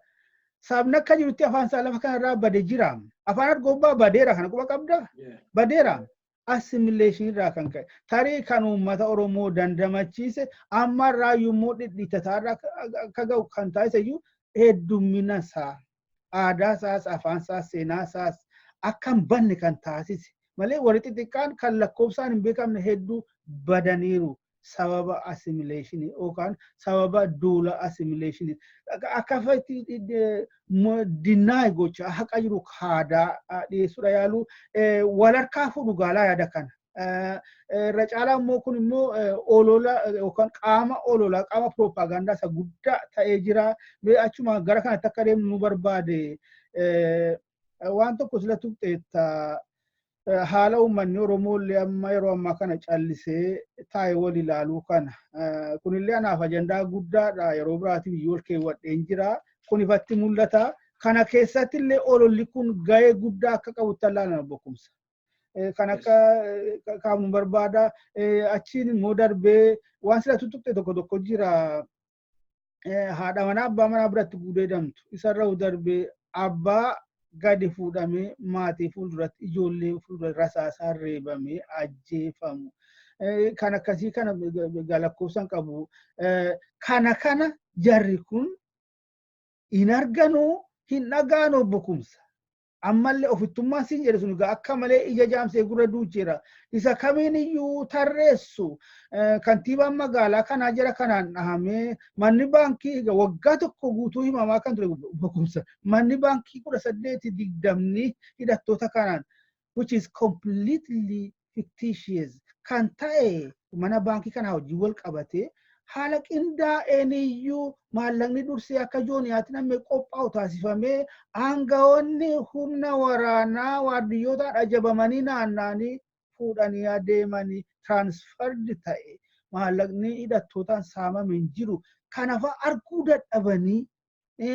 sabni akka jirutti afaan isaa lafa kanarraa badee jira. Afaan argobbaa badeera kana quba qabda. Badeera. Assimilation irraa kan ka'e. Tarii kan uummata Oromoo dandamachiise amma irraa yommuu dhidhiitataa akka ga'u kan taasisu heddummina isaa, aadaa isaas, afaan isaas, seenaa isaas akka hin banne kan taasise. Malee warri xixiqqaan kan lakkoofsaan hin beekamne hedduu badaniiru. Sababa assimilation yookaan sababa duula assimilation akka fatti dinaa gocha haqa jiru aadaa dhiyeessuudha yaalu wal harkaa fuudhu gaalaa yaada kana. Irra caalaa immoo kun immoo olola yookaan qaama ololaa qaama propaagandaa isa guddaa ta'ee jira. Achuma gara kanatti akka deemnu nu barbaade waan tokko sila tuqxeetta. Haala uummanni Oromoo illee amma yeroo ammaa kana callisee taa'ee wal ilaaluu kana. Kunillee anaaf ajandaa guddaadha yeroo biraatiif iyyuu ol keewwadheen jira. Kun ifatti mul'ata. Kana keessatti illee ololli kun gahee guddaa akka qabutti ilaalan bokumsa. Kan akka kaa'amu barbaada. Achiin immoo darbee waan sila tuttuqxe tokko jira. haadha manaa abbaa manaa biratti gudeedamtu isarra darbee abbaa gadi fuudhamee maatii fuulduratti ijoollee fuulduratti rasaasaan reebamee ajjeefamu. Kan akkasii kana lakkoofsan qabu. Kana jarri kun hin arganuu hin dhagaanuu obbo Kumsa. Ammallee ofittummaan siin jedhe sun akka malee ija jaamsee gurra duucheera. Isa kamiin iyyuu tarreessu kantiibaan magaalaa kanaa jara kanaan dhahamee manni baankii waggaa tokko guutuu himamaa kan ture obbo Kumsa. Manni baankii 1820 hidhattoota kanaan which is completely fictitious kan ta'e mana baankii kanaa hojii wal qabatee haala qindaa'een iyyuu maallaqni dursee akka jooniyaatti namni qophaa'u taasifamee aangawoonni humna waraanaa waardiyyootaan ajabamanii naanna'anii fuudhanii adeemanii tiraansfardi ta'e maallaqni hidhattootaan saamame hin jiru. Kanaaf arguu dadhabanii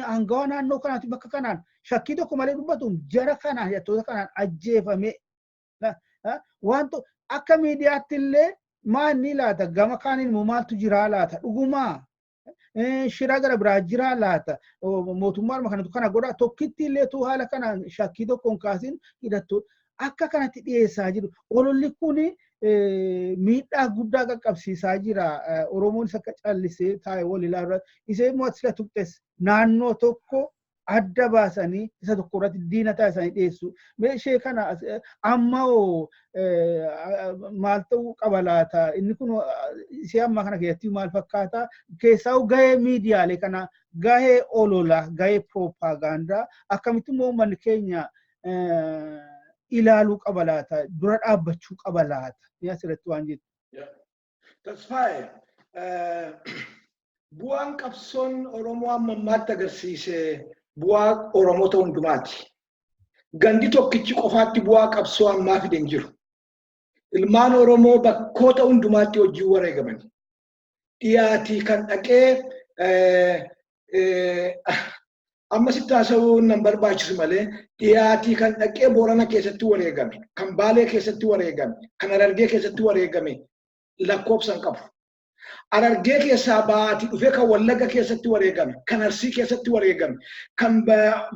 aangawaa naannoo kanaatti bakka kanaan shakkii tokko malee dubbatuun jara kanaan hidhattoota kanaan ajjeefame. Wanto akka miidiyaatti illee maanni laata gama kaaniin maaltu jiraa laata dhugumaa shira gara biraa jiraa laata mootummaan kanatu kana godha tokkitti illee tu haala kanaan shakkii tokkoon kaasin hidhattoota akka kanatti dhiyeessaa jiru. Ololli kun miidhaa guddaa qaqqabsiisaa jira. Oromoon isa akka callisee taa'e wal ilaalaa isa immoo sila tuqxes naannoo tokko adda baasanii isa tokko irratti diina taasisanii dhiyeessu. Meeshee kana amma maal ta'uu qaba laata? Inni kun ishee amma kana keessatti maal fakkaata? Keessaa gahee miidiyaalee kana gahee ololaa gahee propaagandaa akkamitti immoo uummanni keenya ilaaluu qaba laata? Dura dhaabbachuu qaba laata? Yaa asirratti waan jettu. Tasfaayee bu'aan qabsoon Oromoo amma ammaatti agarsiise bu'aa Oromoota hundumaati. Gandi tokkichi qofaatti bu'aa qabsoo ammaa fide hin jiru. Ilmaan Oromoo bakkoota hundumaatti hojii wareegaman. Dhiyaatii kan dhaqee amma sitti haasa'uu nan barbaachisu malee dhiyaatii kan dhaqee Boorana keessatti wareegame, kan Baalee keessatti wareegame, kan Harargee keessatti wareegame lakkoofsan qabu. Harargee keessaa baatii dhufee kan Wallagga keessatti wareegame, kan Arsii keessatti wareegame, kan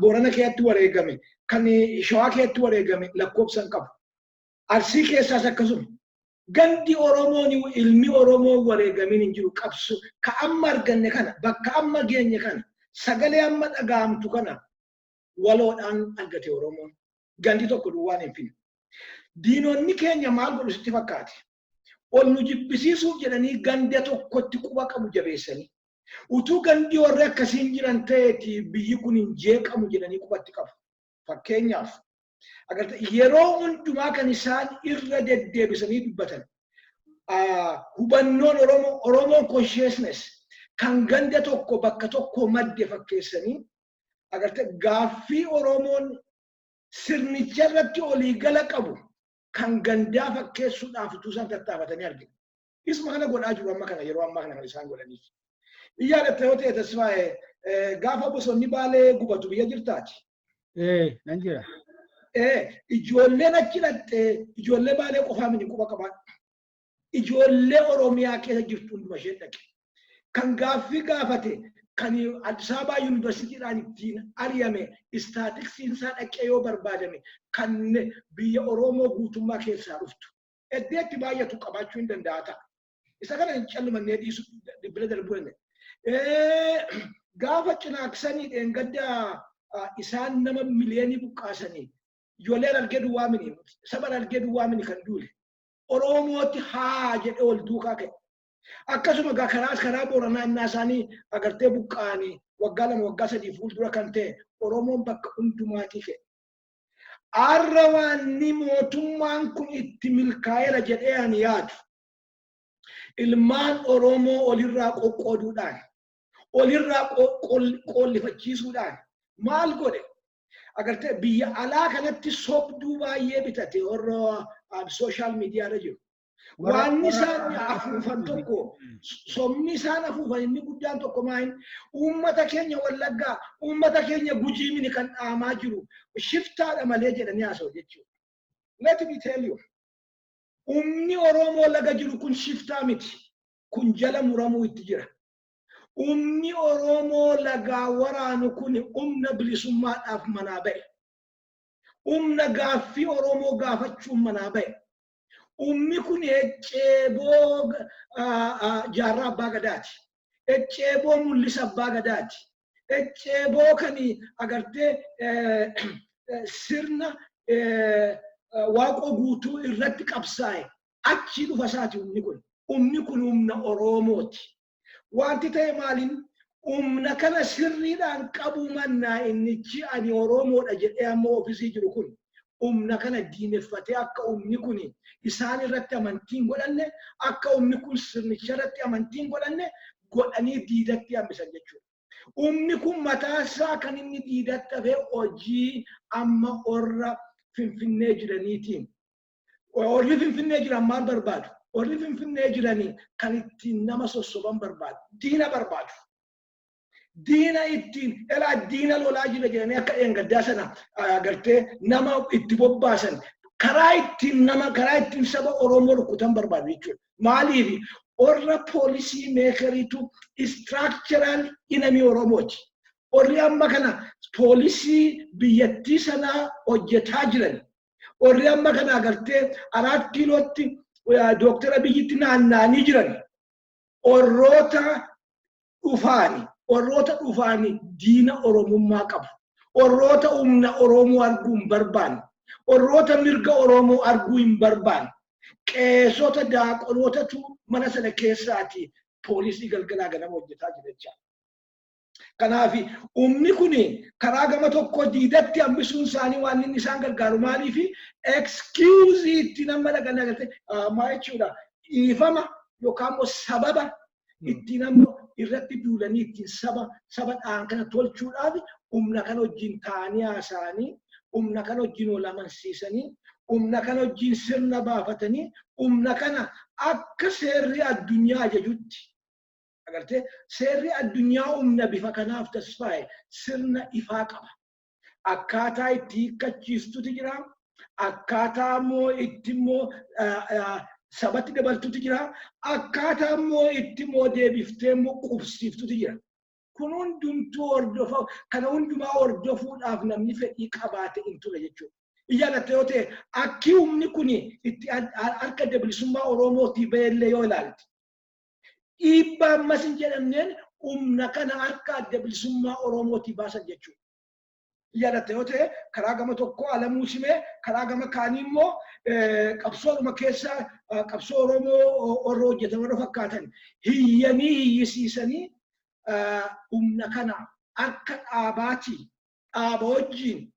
Boorana keessatti wareegame, kan Shawaa keessatti wareegame lakkoofsan qabu. Arsii keessaas akkasuma. Gandi Oromoon ilmi Oromoo wareegamin hin jiru qabsu ka amma arganne kana bakka amma geenye kana sagalee amma dhagaamtu kana waloodhaan argate Oromoon gandi tokko duwwaan hin finne. Diinonni keenya maal godhu sitti fakkaate? Ol nu jibbisiisuuf jedhanii ganda tokkotti quba qabu jabeessanii. Utuu gandi warri akkasiin jiran ta'eeti biyyi kun hin jeeqamu jedhanii qubatti qabu. Fakkeenyaaf agartee yeroo hundumaa kan isaan irra deddeebisanii dubbatan hubannoon Oromoon consciousness kan ganda tokko bakka tokko madde fakkeessanii agartee gaaffii Oromoon sirnicha irratti olii gala qabu kan gandaa fakkeessuudhaaf utuu isaan tattaafatanii argina. Isma kana godhaa jiru amma kana yeroo ammaa kana kan isaan godhaniif. Iyyaadatte yoo ta'e tasfaa'ee gaafa bosonni Baalee gubatu biyya jirtaati. Nan jira. Ijoolleen achi dhattee ijoollee Baalee qofaa miti quba qaban. Ijoollee Oromiyaa keessa jirtu hunduma ishee dhaqe. Kan gaaffii gaafate kan Addis Ababa Yuunivarsiitiidhaan ittiin ari'ame istaatiksiin isaa dhaqee yoo barbaadame kan biyya Oromoo guutummaa keessaa dhuftu. Eddeetti baay'atu qabaachuu hin danda'a ta'a. Isa kana hin callimannee dhiisu bila darbuu danda'a. Gaafa cinaaksanii dheengaddaa isaan nama miliyoonii buqqaasanii ijoolleen argee duwwaa mini saban argee duwwaa mini kan duule Oromooti haa jedhee ol duukaa ka'e. Akkasuma karaa Booranaa innaa isaanii agartee buqqaanii waggaa 2 waggaa 3 fuuldura kan ta'e Oromoon bakka hundumaatii ka'e. Har'a waanni mootummaan kun itti milkaa'eera jedhee ani yaadu. Ilmaan Oromoo olirraa qoqqooduudhaan olirraa qollifachiisuudhaan maal godhe? Agartee biyya alaa kanatti sobduu baay'ee bitate warra social media irra jiru. Waan isaan afuufan tokko somni isaan afuufan inni guddaan tokko maayin uummata keenya Wallaggaa uummata keenya Gujii mini kan dhaamaa jiru shiftaadha malee jedhanii haasa'u jechuudha. Let me tell you. Uumni Oromoo laga jiru kun shiftaa miti. Kun jala muramuu itti jira. Umni Oromoo lagaa waraanu kun umna bilisummaadhaaf manaa ba'e. Umna gaaffii Oromoo gaafachuun manaa ba'e. Umni kun ceeboo jaarraa abbaa gadaati. Ceeboo mul'isa abbaa gadaati. Ceeboo kan agartee sirna waaqoo guutuu irratti qabsaa'e achi dhufa isaati umni kun. Umni kun humna Oromooti. Wanti ta'e maaliin umna kana sirriidhaan qabu mannaa innichi ani Oromoodha jedhee amma ofiisii jiru kun umna kana diineffatee akka umni kun isaan irratti amantiin godhanne akka umni kun sirnicha irratti amantiin godhanne godhanii diidatti hambisan jechuudha. Umni kun mataasaa kan inni diidatti hafee hojii amma orra Finfinnee jiraniitiin. Orri Finfinnee jiran maal barbaadu? Orri Finfinnee jiranii kan ittiin nama sossoban barbaadu. Diina barbaadu. Diina ittiin diina lolaa jira jedhanii akka eengaddaa sana agartee nama itti bobbaasan karaa ittiin saba Oromoo rukutan barbaadu jechuudha. Maaliif orra poolisii meekariitu structural enemy Oromooti. Orri amma kana poolisii biyyattii sanaa hojjetaa jiran. Orri amma kana agartee 4 kiilootti Dooktara biyyitti naanna'anii jiran. Orroota dhufaani diina Oromummaa qabu. Orroota humna Oromoo arguu hin barbaanne. Orroota mirga Oromoo arguu hin barbaanne. Qeessota daaqonootatu mana sana keessaati poolisii galgalaa ganama hojjetaa jira. Kanaaf umni kun karaa gama tokko diidatti hambisuun isaanii waan inni isaan gargaaru maaliif excuse itti nama dhaqan agartee maa jechuudha dhiifama yookaan immoo sababa itti nama irratti duulanii ittiin saba dhaan kana tolchuudhaaf humna kana wajjin ta'anii haasa'anii humna kana wajjin wal amansiisanii humna kana wajjin sirna baafatanii humna kana akka seerri addunyaa ajajutti. Agartee seerri addunyaa humna bifa kanaaf tasfaa'e sirna ifaa qaba. Akkaataa itti hiikkachiistutu jira. Akkaataa immoo itti immoo sabatti dabaltutu jira. Akkaataa immoo itti immoo deebiftee immoo qubsiiftutu jira. Kun hundumtuu hordofa kana hundumaa hordofuudhaaf namni fedhii qabaate hin ture jechuudha. Ijaalatte yoo ta'e akki humni kun itti harka bilisummaa Oromootii ba'ellee yoo ilaalte. Dhiibbaa ammas hin jedhamneen humna kana harka bilisummaa Oromootii baasan jechuudha. Ijaalatte yoo ta'e karaa gama tokko Alamuu Simee karaa gama kaanii immoo qabsoodhuma keessaa qabsoo Oromoo warra hojjetan warra fakkaatan hiyyanii hiyyisiisanii humna kana akka dhaabaatii dhaaba wajjin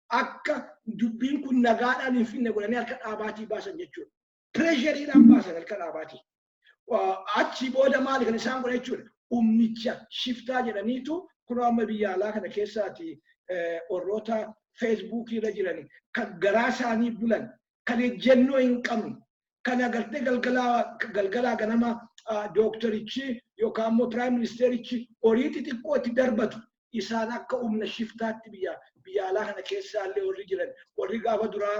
akka dubbiin kun nagaadhaan hin finne godhanii harka dhaabaatii baasan jechuudha. Pireesheriidhaan baasan harka dhaabaatii. Achi booda maali kan isaan godhan jechuudha. Humnicha shiftaa jedhaniitu kun amma biyya alaa kana keessaati warroota feesbuukii irra jirani kan garaa isaanii bulan kan ejjennoo hin qabne kan agartee galgalaa ganama dooktorichi yookaan immoo piraayim ministeerichi horii xixiqqoo itti darbatu isaan akka humna shiftaatti biyya alaa kana keessaallee warri jiran warri gaafa duraa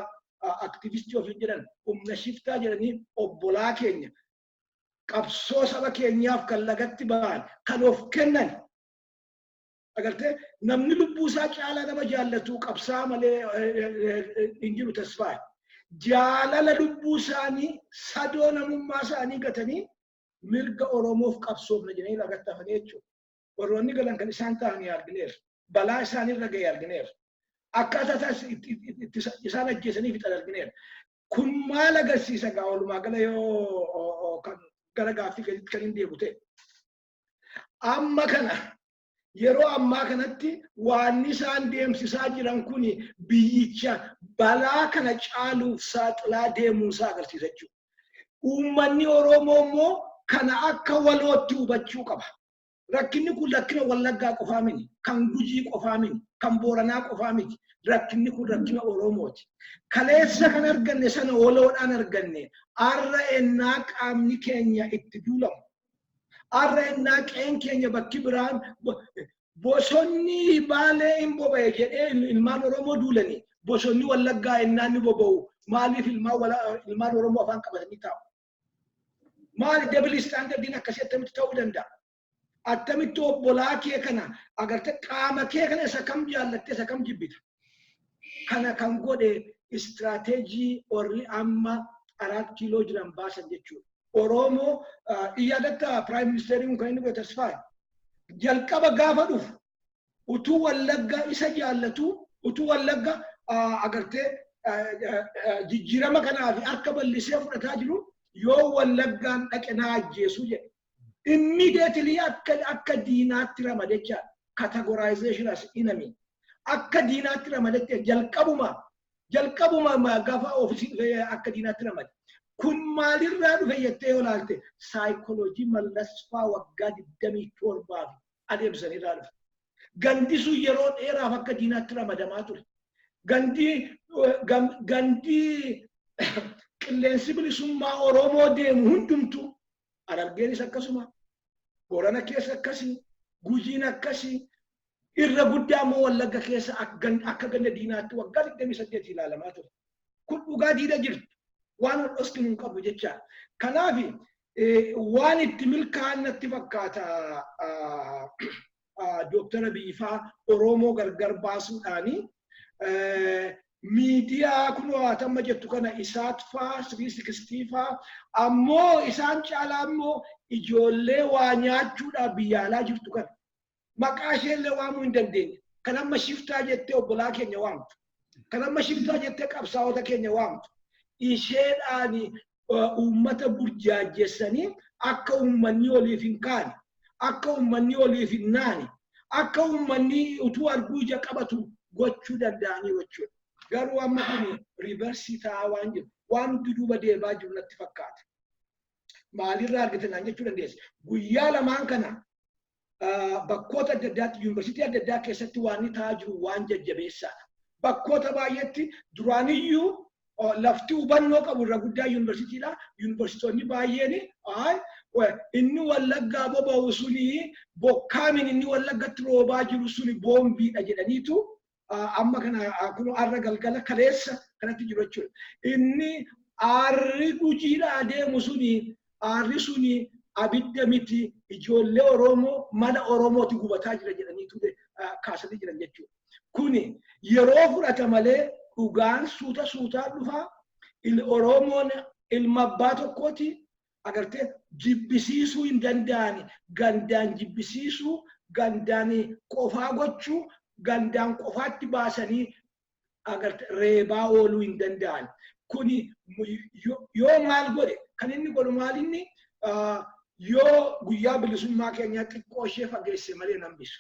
aktivistii ofii jedhan humna shiftaa jedhanii obbolaa keenya qabsoo saba keenyaaf kan lagatti ba'an kan of kennan agartee namni lubbuu isaa caalaa nama jaallatu qabsaa malee hin jiru tasfaa jaalala lubbuu isaanii sadoo namummaa isaanii gatanii mirga Oromoof qabsoofna jedhanii lagatti hafanii jechuudha. Warroonni galan kan isaan ta'anii argineera. Balaa isaanirra ga'e argineera. Akkaataa isaan ajjeesanii fixan argineera. Kun maal agarsiisa gaa walumaa gala yoo gara gaaffii kan hin deebi'u ta'e. Amma kana yeroo ammaa kanatti waan isaan deemsisaa jiran kun biyyicha balaa kana caaluuf saaxilaa deemuusaa agarsiisa jechuudha. Uummanni Oromoo immoo kana akka walootti hubachuu qaba. Rakkinni kun rakkina Wallaggaa qofaa miti, kan Gujii qofaa miti, kan Booranaa qofaa miti. Rakkinni kun rakkina Oromooti. Kaleessa kan arganne sana waloodhaan arganne har'a ennaa qaamni keenya itti duulamu. Har'a ennaa qeen keenya bakki biraan bosonni baalee hin boba'e jedhee ilmaan Oromoo duulanii bosonni Wallaggaa ennaa inni boba'u maaliif ilmaan Oromoo afaan qabatanii taa'u? Maali dabili istaandardiin akkasii attamitti ta'uu danda'a? attamitti obbolaa kee kana agartee qaama kee kana isa kam jaallattee isa kam jibbita. Kana kan godhe istirateejii warri amma 4 kiiloo jiran baasan jechuudha. Oromoo iyyadatta Prime Ministeriin kan inni godhe Tasfaayee jalqaba gaafa dhufu utuu Wallagga isa jaallatu utuu Wallagga agartee jijjiirama kanaaf harka bal'isee fudhataa jiru yoo Wallaggaan dhaqe na ajjeesu jedhe. Immediately akka diinaatti ramadecha categorization as enemy akka diinaatti ramadecha jalqabuma gaafa ofiisii akka diinaatti ramade. Kun maalirraa dhufe jettee yoo ilaalte saayikooloojii mallasfaa waggaa 27 adeemsanirraa dhufe. Gandi sun yeroo dheeraaf akka diinaatti ramadamaa ture. Gandi qilleensi bilisummaa Oromoo deemu hundumtu Harargeenis akkasuma, Boorana keessa akkasii, Gujiin akkasii, irra guddaa immoo Wallagga keessa akka ganda diinaatti waggaa 28 ilaalamaa ture. Kun dhugaa diida jirtu. Waan hodhosni hin qabu jecha. Kanaaf waan itti milkaa'an natti fakkaata Dr. Abiy faa Oromoo gargar baasuudhaani miidiyaa kun waatamma jettu kana isaat faa 360 faa ammoo isaan caalaa ammoo ijoollee waa nyaachuudhaaf biyya alaa jirtu kana maqaa isheellee waamuu hin dandeenye. Kan amma shiftaa jettee obbolaa keenya waamtu. Kan amma shiftaa jettee qabsaa'ota keenya waamtu. Isheedhaani uummata burjaajessanii akka uummanni oliif hin kaane, akka uummanni oliif hin naane, akka uummanni utuu arguu ija qabatu gochuu danda'anii jechuudha. Garuu amma kun riiversii ta'aa waan jiru, waan duuba deebaa jiru natti fakkaata. Maalirraa argitan jechuu dandeessa. Guyyaa lamaan kana bakkoota adda addaatti yuunivarsiitii adda addaa keessatti waan inni ta'aa jiru waan jajjabeessaadha. Bakkoota baay'eetti duraaniyyuu lafti hubannoo qabu irra guddaa yuunivarsiitiidha. Yuunivarsiitonni baay'een inni Wallaggaa boba'u suni bokkaamin inni Wallaggatti roobaa jiru suni boombiidha jedhaniitu amma kana kun arra galgala kaleessa kanatti jiru jechuudha. Inni aarri Gujiidha adeemu suni aarri suni abidda miti ijoollee Oromoo mana Oromooti gubataa jira jedhaniitu kaasanii jiran jechuudha. Kuni yeroo fudhata malee dhugaan suutaa dhufaa Oromoon ilma abbaa tokkooti agartee jibbisiisuu hin danda'ani. Gandaan jibbisiisuu, gandaan qofaa gochuu, gandaan qofaatti baasanii agartee reebaa ooluu hin danda'an. Kuni yoo maal godhe kan inni godhu maal inni yoo guyyaa bilisummaa keenyaa xiqqoo ishee fageesse malee nambisu.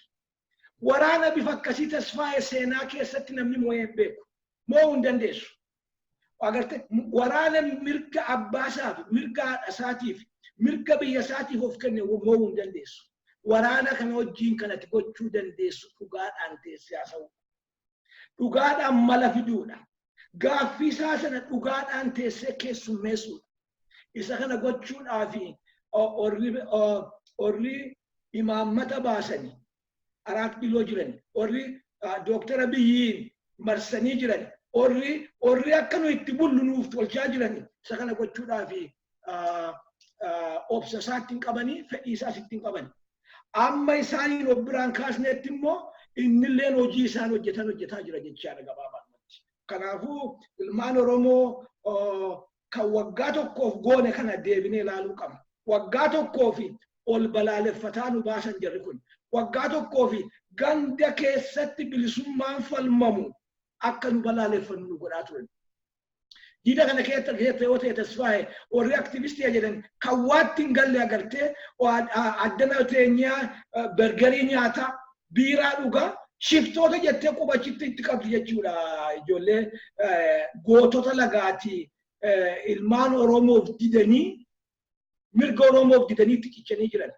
Waraana bifa akkasii Tasfaayee seenaa keessatti namni moo'ee beeku. Moo hin dandeessu. Agartee waraana mirga abbaasaaf, mirga haadhasaatiif, mirga biyya isaatiif of kenne moo hin dandeessu. Waraana kana wajjin kanatti gochuu dandeessu dhugaadhaan teessee haasa'u. Dhugaadhaan mala fiduudha. Gaaffii isaa sana dhugaadhaan teessee keessummeessuudha. Isa kana gochuudhaaf orri imaammata baasanii 4 kiiloo jiran, orri Dr. Abiyyiin marsanii jiran, orri akka nu itti bullu nuuf tolchaa jiran isa kana gochuudhaaf obsa isaatti hin qabanii, fedhii isaas itti hin qabanii. Amma isaaniin of biraan kaasneetti immoo innilleen hojii isaan hojjetaa jira jechaadha gabaabumatti. Kanaafuu ilmaan Oromoo kan waggaa tokkoof goone kana deebinee ilaaluu qabna. Waggaa tokkoof ol balaaleffataa nu baasan jirri kun. Waggaa tokkoof ganda keessatti bilisummaan falmamu akka nu balaaleffannu nu godhaa turan. Diida kana keessatti yoo ta'e Tasfaayee warri aktivistii jedhan kan waatti hin galle agartee addana teenyaa bergerii nyaataa biiraa dhugaa shiftoota jettee qubachitti itti qabdu jechuudha. Ijoollee gootota lagaatii ilmaan Oromoof didanii mirga Oromoof didanii xiqichanii jiran.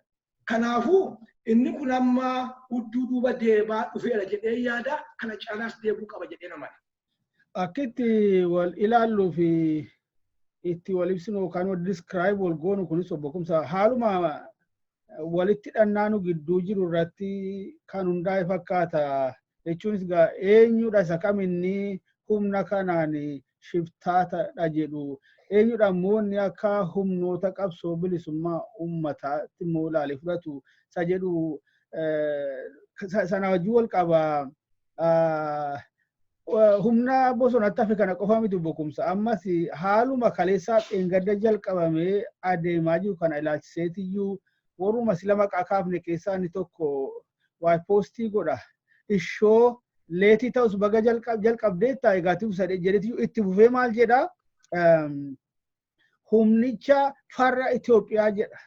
Kanaafuu inni kun amma hudduu duuba deebaa dhufeera jedhee yaada kana caalaas deebuu qaba jedhee namani. Akkitti wal ilaaluu fi itti wal ibsinu yookaan wal describe wal goonu kunis obbo Kumsaa haaluma walitti dhannaanu gidduu jiru irratti kan hundaa'e fakkaata jechuunis eenyudha isa kaminni humna kanaan shiftaatadha jedhu. Eenyudha immoo inni akka humnoota qabsoo bilisummaa uummataatti immoo ilaalee fudhatu isa jedhu sana wajjin wal qaba. Humna bosonatti hafe kana qofa miti bokumsa. Ammas haaluma kaleessaa dheengadda jalqabamee adeemaa jiru kana ilaalchiseetiyyuu warruma sila maqaa kaafne keessaa inni tokko waa poostii godha. Ishoo leetii ta'us baga jalqabdeetta egaatiif sadee jedhetiyyuu itti fufee maal jedha? Humnicha farra Itoophiyaa jedha.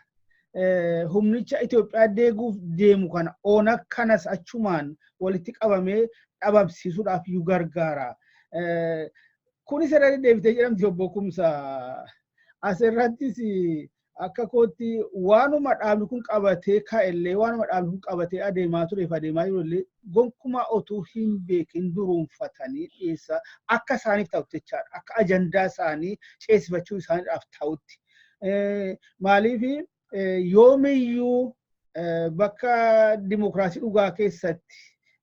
Humnicha Itoophiyaa deeguuf deemu kana oona kanas achumaan walitti qabamee dhabamsiisuudhaaf iyyuu gargaara. Kunis irratti deebitee jedhamti obbo Kumsaa. Asirrattis akka kootti waanuma dhaabni kun qabatee ka'ellee waanuma dhaabni kun qabatee adeemaa tureef adeemaa jirullee gonkumaa otuu hin beekin duruunfatanii dhiyeessa akka isaaniif ta'utti jechaadha. Akka ajandaa isaanii ceesifachuu isaaniidhaaf ta'utti. Maaliif yoomiyyuu bakka dimokiraasii dhugaa keessatti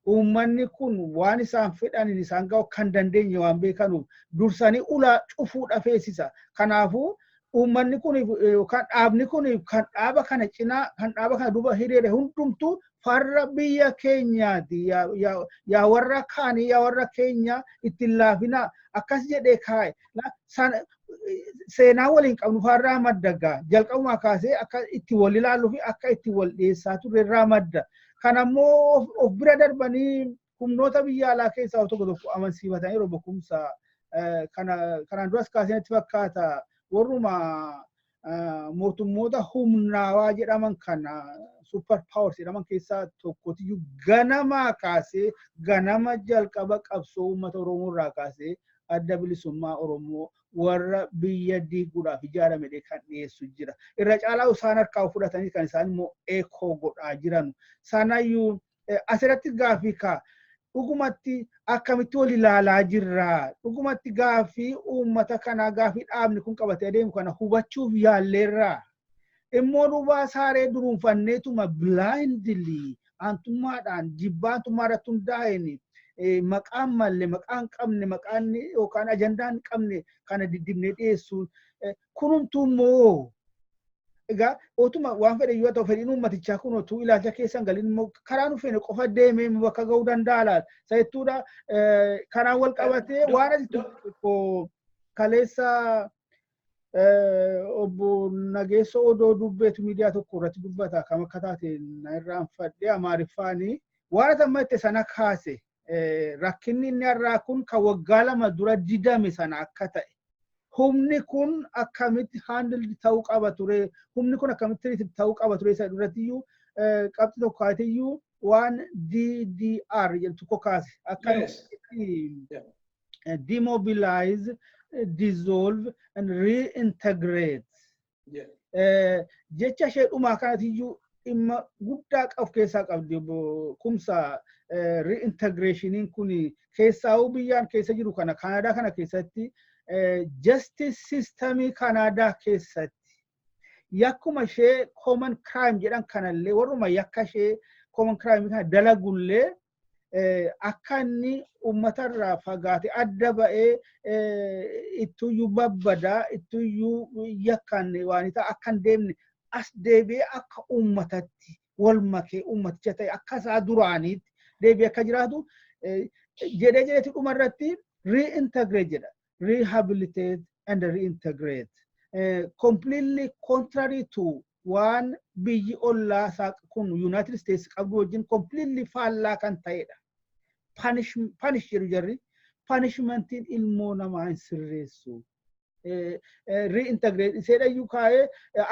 uummanni kun waan isaan fedhaniin isaan ga'u kan dandeenye waan beekanuuf dursanii ulaa cufuudha feesisa. Kanaafuu uummanni kun yookaan dhaabni kun kan dhaaba kana cinaa kan dhaaba kana duuba hiriire hundumtuu farra biyya keenyaati. Yaa warra kaanii yaa warra keenya ittiin laafina akkas jedhee kaa'e. Seenaa waliin qabnu farraa maddagaa jalqabumaa kaasee akka itti wal ilaaluu fi akka itti wal dhiyeessaa turre irraa madda. Kanammoo of bira darbanii humnoota biyya alaa keessaa tokko tokko amansiifatanii yeroo bokumsa kanaan duras kaasee fakkaata. Warruma mootummoota humnaawaa jedhaman kana super powers jedhaman keessaa tokkotiyyuu ganamaa kaasee ganama jalqaba qabsoo uummata Oromoo irraa kaasee adda bilisummaa Oromoo warra biyya diiguudhaaf ijaarame kan dhiyeessu jira. Irra caalaa isaan harkaa fudhatanii kan isaan immoo eekoo godhaa jiran. Sanayyuu asirratti gaaffii kaa dhugumatti akkamitti wal ilaalaa jirra? Dhugumatti gaaffii uummata kanaa gaaffii dhaabni kun qabatee adeemu kana hubachuuf yaalleerra. Immoo dhubaa saaree duruunfanneetuma blindly aantummaadhaan jibbaantummaa irratti hundaa'een maqaan malle maqaan qabne maqaan yookaan ajandaan qabne kana diddibnee dhiyeessuun kunumtuu immoo egaa otuma waan fedhe yoo ta'u fedhiin uummatichaa kun otuu ilaalcha keessan galin immoo karaa nu feene qofa deemee bakka ga'uu danda'a laata. Sayittuudha kanaan wal qabatee waan asitti kaleessa obbo Nageessoo odoo dubbeetu miidiyaa tokko irratti dubbata kam akka taate na irraanfadhee Amaariffaanii waan amma itti sana kaase. Rakkinni inni irraa kun kan waggaa 2 dura didame sana akka ta'e. Humni kun akkamitti handle ta'uu qaba ture. Humni kun akkamitti ta'uu qaba ture isa durattiyyuu qabxi tokko haatiyyuu waan DDR jedhu tokko kaase. Akkamitti demobilize, dissolve and reintegrate. Jecha ishee dhumaa kanatiyyuu dhimma guddaa qabu keessaa qabdi kumsa reintegrationiin kun keessaa biyyaan keessa jiru kana Kanaadaa kana keessatti justice systemii Kanaadaa keessatti yakkuma ishee common crime jedhan kanallee warruma yakka ishee common crime kana dalagullee akka inni uummatarraa fagaate adda ba'ee ittuyyuu babbadaa ittuyyuu yakkan waan ta'a akka hin deemne as deebi'ee akka uummatatti wal makee uummaticha ta'e akka isaa duraaniitti deebi'ee akka jiraatu jedheeti dhumarratti reintegrate jedha. Rehabilitate and reintegrate. Completely contrary to one biyyi ollaa isaa kun United States qabdu wajjin completely faallaa kan ta'edha. Punish jedhu jarri punishmentiin ilmoo namaa hin sirreessu. Reintegrate iseedhayyuu kaa'ee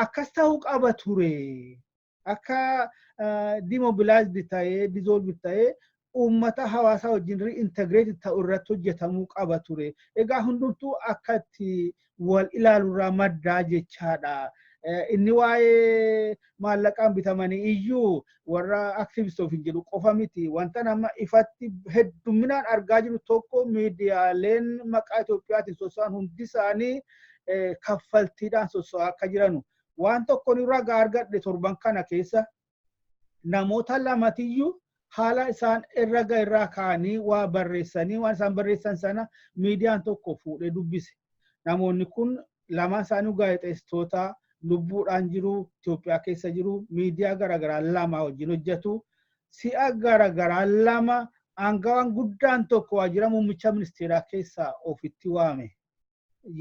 akkas ta'uu qaba ture. Akka demobilized ta'ee dissolve ta'ee uummata hawaasaa wajjin reintegrate ta'u irratti hojjetamuu qaba ture. Egaa hundumtuu akkatti wal ilaaluurraa maddaa jechaadha. Inni waa'ee maallaqaan bitamanii iyyuu warra activistoof hin jedhu qofa miti. Wanta nama ifatti hedduminaan argaa jiru tokko miidiyaaleen maqaa Itoophiyaatiin soso'an hundi isaanii kaffaltiidhaan soso'aa akka jiranu. Waan tokko nurraa argadhe torban kana keessa namoota lamatiyyuu haala isaan irraa kaanii waa barreessanii waan isaan barreessan sana miidiyaan tokko fuudhee dubbise. Namoonni kun lama isaanii gaazexeessitoota lubbuudhaan jiru Itoophiyaa keessa jiru miidiyaa garaagaraa lama wajjin hojjetu. Si'a garaagaraa lama aangawaan guddaan tokko waajjira muummicha ministeeraa keessaa ofitti waame.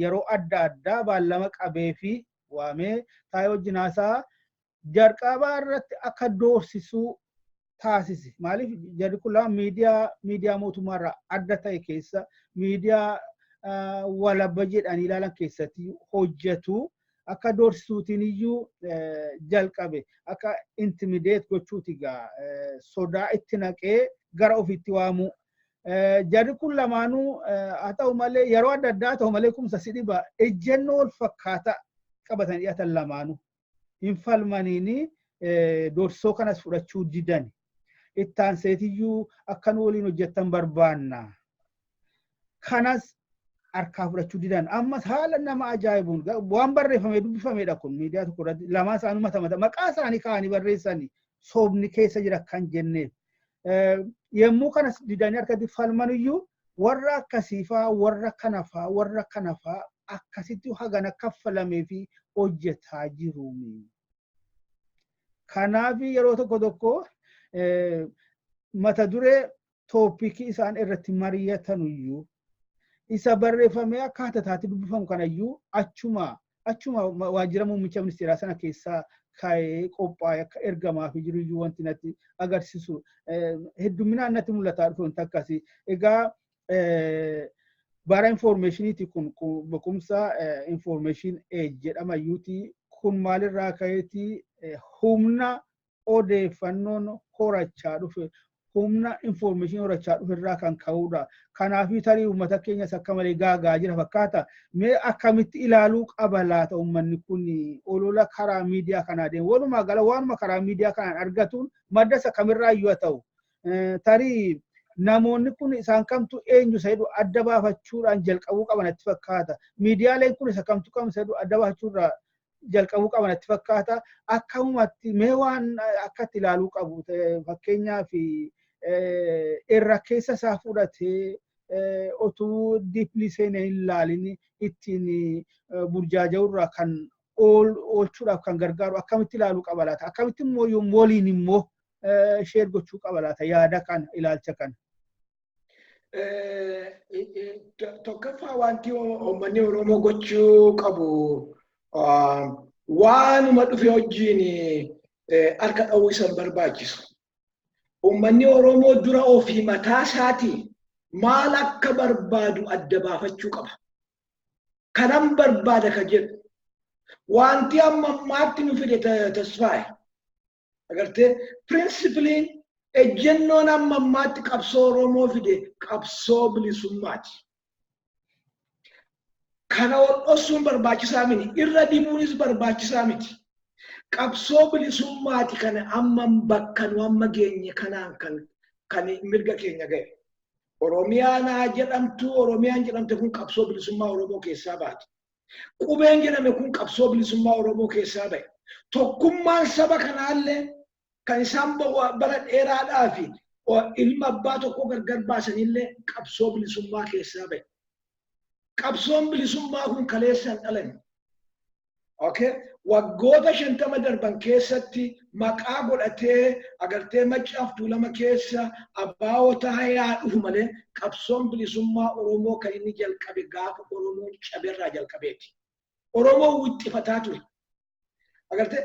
Yeroo adda addaa baallama qabee fi waamee taa'ee wajjin haasaa jalqabaa irratti akka doorsisuu taasise. Maaliif jarri kun lama miidiyaa mootummaarraa adda ta'e keessa miidiyaa walabba jedhanii ilaalan keessatti hojjetu akka doorsisuutiin iyyuu jalqabe akka intimideet gochuuti sodaa itti naqee gara ofitti waamu. Jarri kun lamaanuu haa ta'u malee yeroo adda addaa ta'u malee kumsa si dhiba ejjennoo wal fakkaataa qabatanii dhiyaatan lamaanuu hin falmaniini doorsisoo kanas fudhachuu didani. Ittaan seetiyyuu akkan waliin hojjettan barbaanna. Kanas harkaa fudhachuu didan. Ammas haala nama ajaa'ibuun waan barreeffamee dubbifameedha kun miidiyaa tokko irratti lamaa isaanii mata maqaa isaanii kaa'anii barreessanii soobni keessa jira kan jenneef. Yemmuu kanas didanii harkatti falman iyyuu warra akkasiifaa warra kanafaa akkasitti hagana kaffalamee fi hojjetaa jiru. Kanaaf yeroo tokko mata duree tooppikii isaan irratti mari'atan iyyuu isa barreeffamee akkaataa taati dubbifamu kanayyuu achuma waajjira muummicha ministeeraa sana keessaa kaa'ee qophaa'ee akka ergamaa fi jiru iyyuu wanti natti agarsiisu hedduminaan natti mul'ataa dhufe wanti akkasii. Egaa bara informationiiti kun beekumsa information age jedhama iyyuuti kun maalirraa ka'eeti humna odeeffannoon horachaa dhufe humna information horachaa dhufe irraa kan ka'uudha. Kanaaf tarii uummata keenyas akka malee gaagaa jira fakkaata. Mee akkamitti ilaaluu qaba laata uummanni kun olola karaa miidiyaa kanaa deemu. Walumaa gala waanuma karaa miidiyaa kanaan argatuun madda isa kamirraa iyyuu haa ta'u. Tarii namoonni kun isaan kamtu eenyu jedhu adda baafachuudhaan jalqabuu qaban natti fakkaata. Miidiyaaleen kun isa kamtu kam jedhu adda baafachuudhaan jalqabuu qaban natti fakkaata. Akkamumatti mee waan akkatti ilaaluu qabu fakkeenyaaf irra keessa isaa fudhatee otuu diiplii seenee hin ilaalin ittiin burjaaja'urraa kan oolchuudhaaf kan gargaaru akkamitti ilaaluu qaba laata? Akkamitti immoo waliin immoo sheer gochuu qaba laata yaada kana ilaalcha kana? Tokkoffaa wanti uummanni Oromoo gochuu qabu waanuma dhufe wajjin harka dhawuu isa barbaachisu. Uummanni Oromoo dura ofii mataa isaatii maal akka barbaadu adda baafachuu qaba. Kanan barbaada ka jedhu wanti amma ammaatti nu fide tasfaaye. Agartee pirinsipiliin ejjennoon amma ammaatti qabsoo Oromoo fide qabsoo bilisummaati. Kana ol dhoksuun barbaachisaa miti. Irra dibuunis barbaachisaa miti. Qabsoo bilisummaati kana amma bakka nu amma geenye kanaan kan mirga keenya ga'e. Oromiyaan jedhamte kun qabsoo bilisummaa Oromoo keessaa baate. Qubeen jedhame kun qabsoo bilisummaa Oromoo keessaa ba'e. Tokkummaan saba kanaallee kan isaan bara dheeraadhaa fi ilma abbaa tokko gargar baasanillee qabsoo bilisummaa keessaa ba'e. Qabsoon bilisummaa kun kaleessaan dhalan. Okay? Waggoota 50 darban keessatti maqaa godhatee agartee Maccaaf Tuulama keessa abbaa'ota hayaa dhufu malee qabsoon bilisummaa Oromoo kan inni jalqabe gaafa Oromoon caberraa jalqabeeti. Oromoo wixxifataa ture. Agartee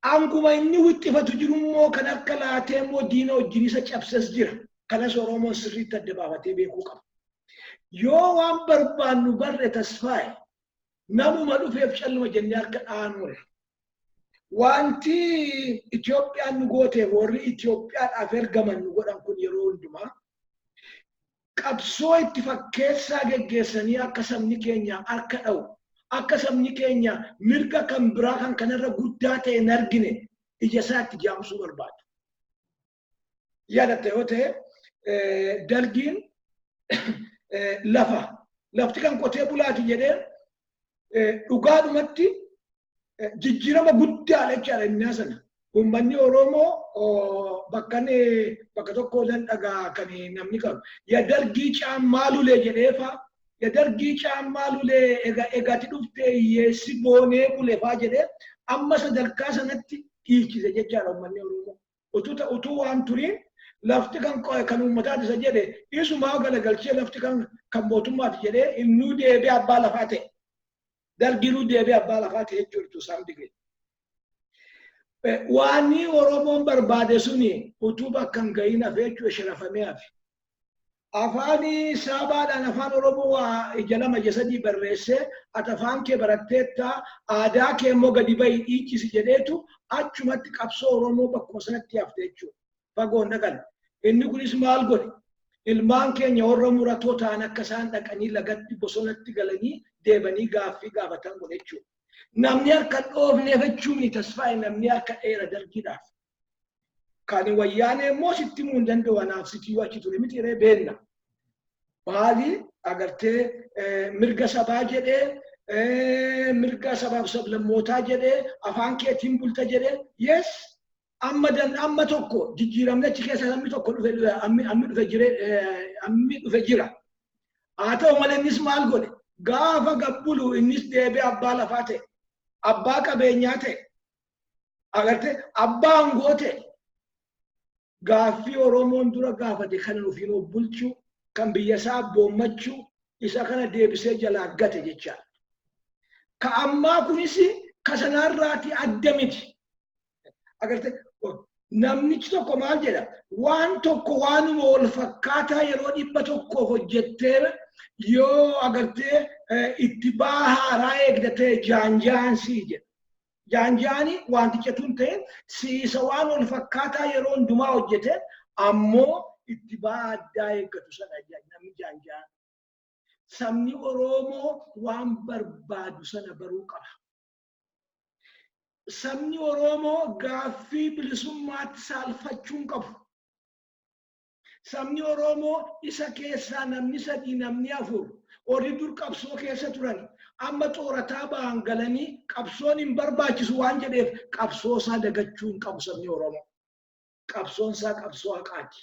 anguma inni wixxifatu jiru immoo kan akka laatee immoo diina wajjin isa cabsas jira. Kanas Oromoon sirriitti adda baafatee beekuu qaba. Yoo waan barbaannu barre tasfaaye namuma dhufeef calluma jennee harka dhaanure. Wanti Itoophiyaan nu gooteef warri Itoophiyaadhaaf ergaman nu godhan kun yeroo hundumaa qabsoo itti fakkeessaa geggeessanii akka sabni keenya harka dha'u akka sabni keenya mirga kan biraa kan kanarra guddaa ta'e hin argine ija isaatti jaamsuu barbaadu. Yaadatte yoo ta'e dalgiin lafti kan qotee bulaati jedhee dhugaadhumatti jijjiirama guddaa jechaadha inni sana. Uummanni Oromoo bakka tokko nan dhagaa kan namni qabu. Ya dargii caammaa lulee jedheefa. Ya dargii caammaa lulee egaati dhuftee hiyyeessi boonee buleefaa jedhee amma sadarkaa sanatti dhiichise jechaadha uummanni Oromoo. Utuu waan turiin lafti kan uummataati isa jedhe isumaa galagalchee lafti kan mootummaati jedhee innuu deebi'ee abbaa lafaa ta'e. Dargiinuu deebi'ee abbaa lafaa ta'e jechuudha isaan digee. Waanni Oromoon barbaade suni utuu bakka hin gahin hafee jechuudha sharafamee hafe. Afaanii saabaadhaan afaan Oromoo waa ija lama ija sadii barreessee ati afaan kee baratteetta aadaa kee immoo gadi bahi dhiichisi jedheetu achumatti qabsoo Oromoo bakkuma sanatti hafte jechuudha. Fagoon dhaqan. Inni kunis maal godhe? Ilmaan keenya warra muratoo ta'an akka isaan dhaqanii lagatti bosonatti galanii deebanii gaaffii gaafatan godhe jechuudha. Namni harka dhoofneef jechuun tasfaa'e namni harka dheera dargiidhaaf. Kan wayyaanee immoo sitti himuu hin danda'u anaaf sitii achi ture miti irree beenna. Maali agartee mirga sabaa jedhee mirga sabaaf sablammootaa jedhee afaan keetiin bulta jedhee yes amma tokko jijjiiramne achi keessa namni tokko dhufe jira. Haa ta'u malee innis maal godhe? Gaafa gabbulu innis deebi'ee abbaa lafaa ta'e, abbaa qabeenyaa ta'e, agartee abbaa aangoo ta'e. Gaaffii Oromoon dura gaafate kan ofiin of bulchuu, kan biyya isaa abboommachuu, isa kana deebisee jalaa gate jechaadha. Ka ammaa kunis ka sanarraati adda miti. Agartee namnichi tokko maal jedha? Waan tokko waanuma wal fakkaataa yeroo 100 hojjettee yoo agartee itti baa haaraa eegdatee jaanjaan sii jedha. Jaanjaani wanticha tun ta'e siisa waan wal fakkaataa yeroo hundumaa hojjete ammoo itti baa addaa eeggatu sana namni jaanjaan. Sabni Oromoo waan barbaadu sana baruu qaba. Sabni Oromoo gaaffii bilisummaatti saalfachuu hin qabu. Sabni Oromoo isa keessaa namni 3 namni 4 horii dur qabsoo keessa turan amma xoorataa ba'an galanii qabsoon hin barbaachisu waan jedheef qabsoo isaa dagachuu hin qabu sabni Oromoo. Qabsoon isaa qabsoo haqaati.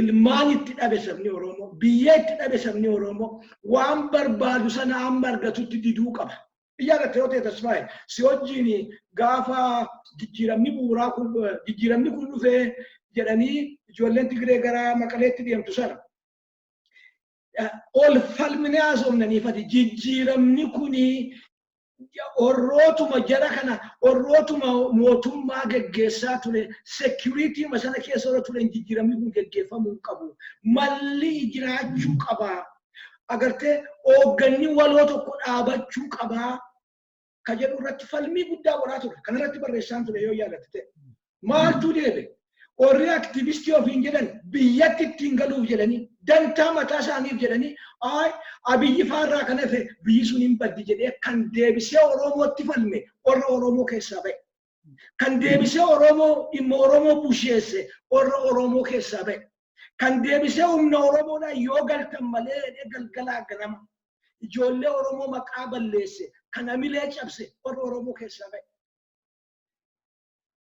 Ilmaan itti dhabe sabni Oromoo, biyya itti dhabe sabni Oromoo waan barbaadu sana amma argatutti diduu qaba. Yaadatte yoo ta'e tasfaa'e si wajjin gaafa jijjiiramni bu'uuraa kun dhufee jedhanii ijoolleen Tigree gara Maqaleetti deemtu sana. Ol falmine haasofnaniifati jijjiiramni kuni warrootuma jara kana warrootuma mootummaa geggeessaa ture security masana keessa warra ture jijjiiramni kun geggeeffamuu qabu. Malli jiraachuu qaba. Agartee hoogganni waloo tokko dhaabachuu qaba. Ka jedhu irratti falmii guddaa godhaa ture. Kana irratti barreessaan ture yoo yaadatte. Maaltu deebe? Warri aktivistii ofiin jedhan biyyatti ittiin galuuf jedhanii dantaa mataa isaaniif jedhanii abiyyi faarraa kan hafe biyyi sun hin baddi jedhee kan deebisee Oromootti falme warra Oromoo keessaa ba'e. Kan deebisee Oromoo dhimma Oromoo busheesse warra Oromoo keessaa ba'e. Kan deebisee humna Oromoodhaan yoo galtan malee galgalaa ganama. Ijoollee Oromoo maqaa balleesse kan amilee cabse warra Oromoo keessaa ba'e.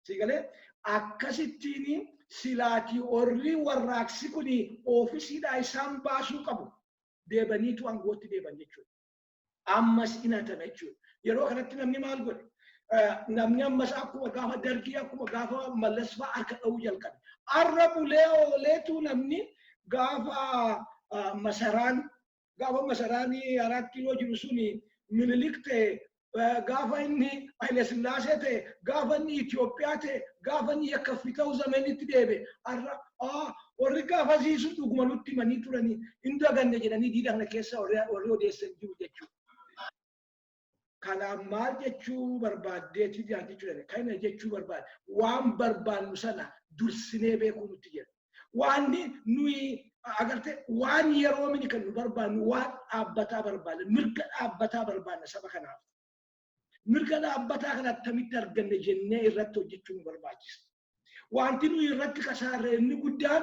Sigalee akkasittiin silaatii warri warraaqsi kuni oofisiidhaa isaan baasuu qabu. Deebaniitu aangootti deeban jechuudha. Ammas inatame jechuudha. Yeroo kanatti namni maal godhe? Namni ammas akkuma gaafa dargii akkuma gaafa mallas fa'aa harka dha'uu jalqabe. Arra bulee ooleetu namni gaafa masaraan 4 kiiloo jiru suni Minilik ta'e gaafa inni Haile Sillaasee ta'e gaafa inni Itoophiyaa ta'e gaafa inni yakkaffii ta'uu zamanitti deebe arra warri gaafa siisu dhuguma nutti himanii turanii hin daganne jedhanii diidana keessa warri odeessan jiru jechuudha. Kanaaf maal jechuu barbaaddeetii jechuudha. Kana jechuu barbaade waan barbaannu sana dursinee beekuu nutti jira. Waan nuyi agartee waan yeroo mini kan nu barbaannu waan dhaabbataa barbaanna mirga dhaabbataa barbaanna saba kanaaf. Mirga dhaabbataa kana akkamitti arganne jennee irratti hojjechuu nu barbaachisa. Wanti nuyi irratti kasaarre inni guddaan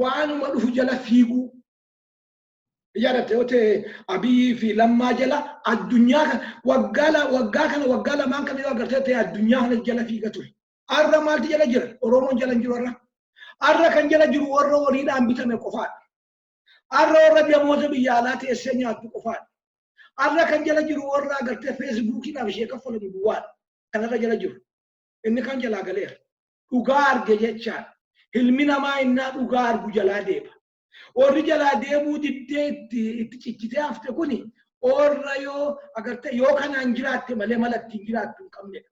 waanuma dhufu jala fiiguu. Yaadatte yoo ta'e Abiyyi fi Lammaa jala addunyaa kana waggaa lamaan kana yoo agartee ta'e addunyaa kana jala fiiga ture. Arra maaltu jala jira? Oromoon jala jiru arra. Arra kan jala jiru warra waliidhaan bitame qofaadha. Arra warra damooza biyya alaa teessee nyaattu qofaadha. Arra kan jala jiru warra agartee feesbuukiidhaaf ishee kaffalamu duwwaadha. Kanarra jala jiru. Inni kan jalaa galeera. Dhugaa arge jechaadha. Ilmi namaa innaa dhugaa argu jalaa deema. Warri jalaa deemuu diddee itti ciccitee hafte kuni orra yoo agartee yoo kanaan jiraatte malee mala ittiin jiraattu hin qabnedha.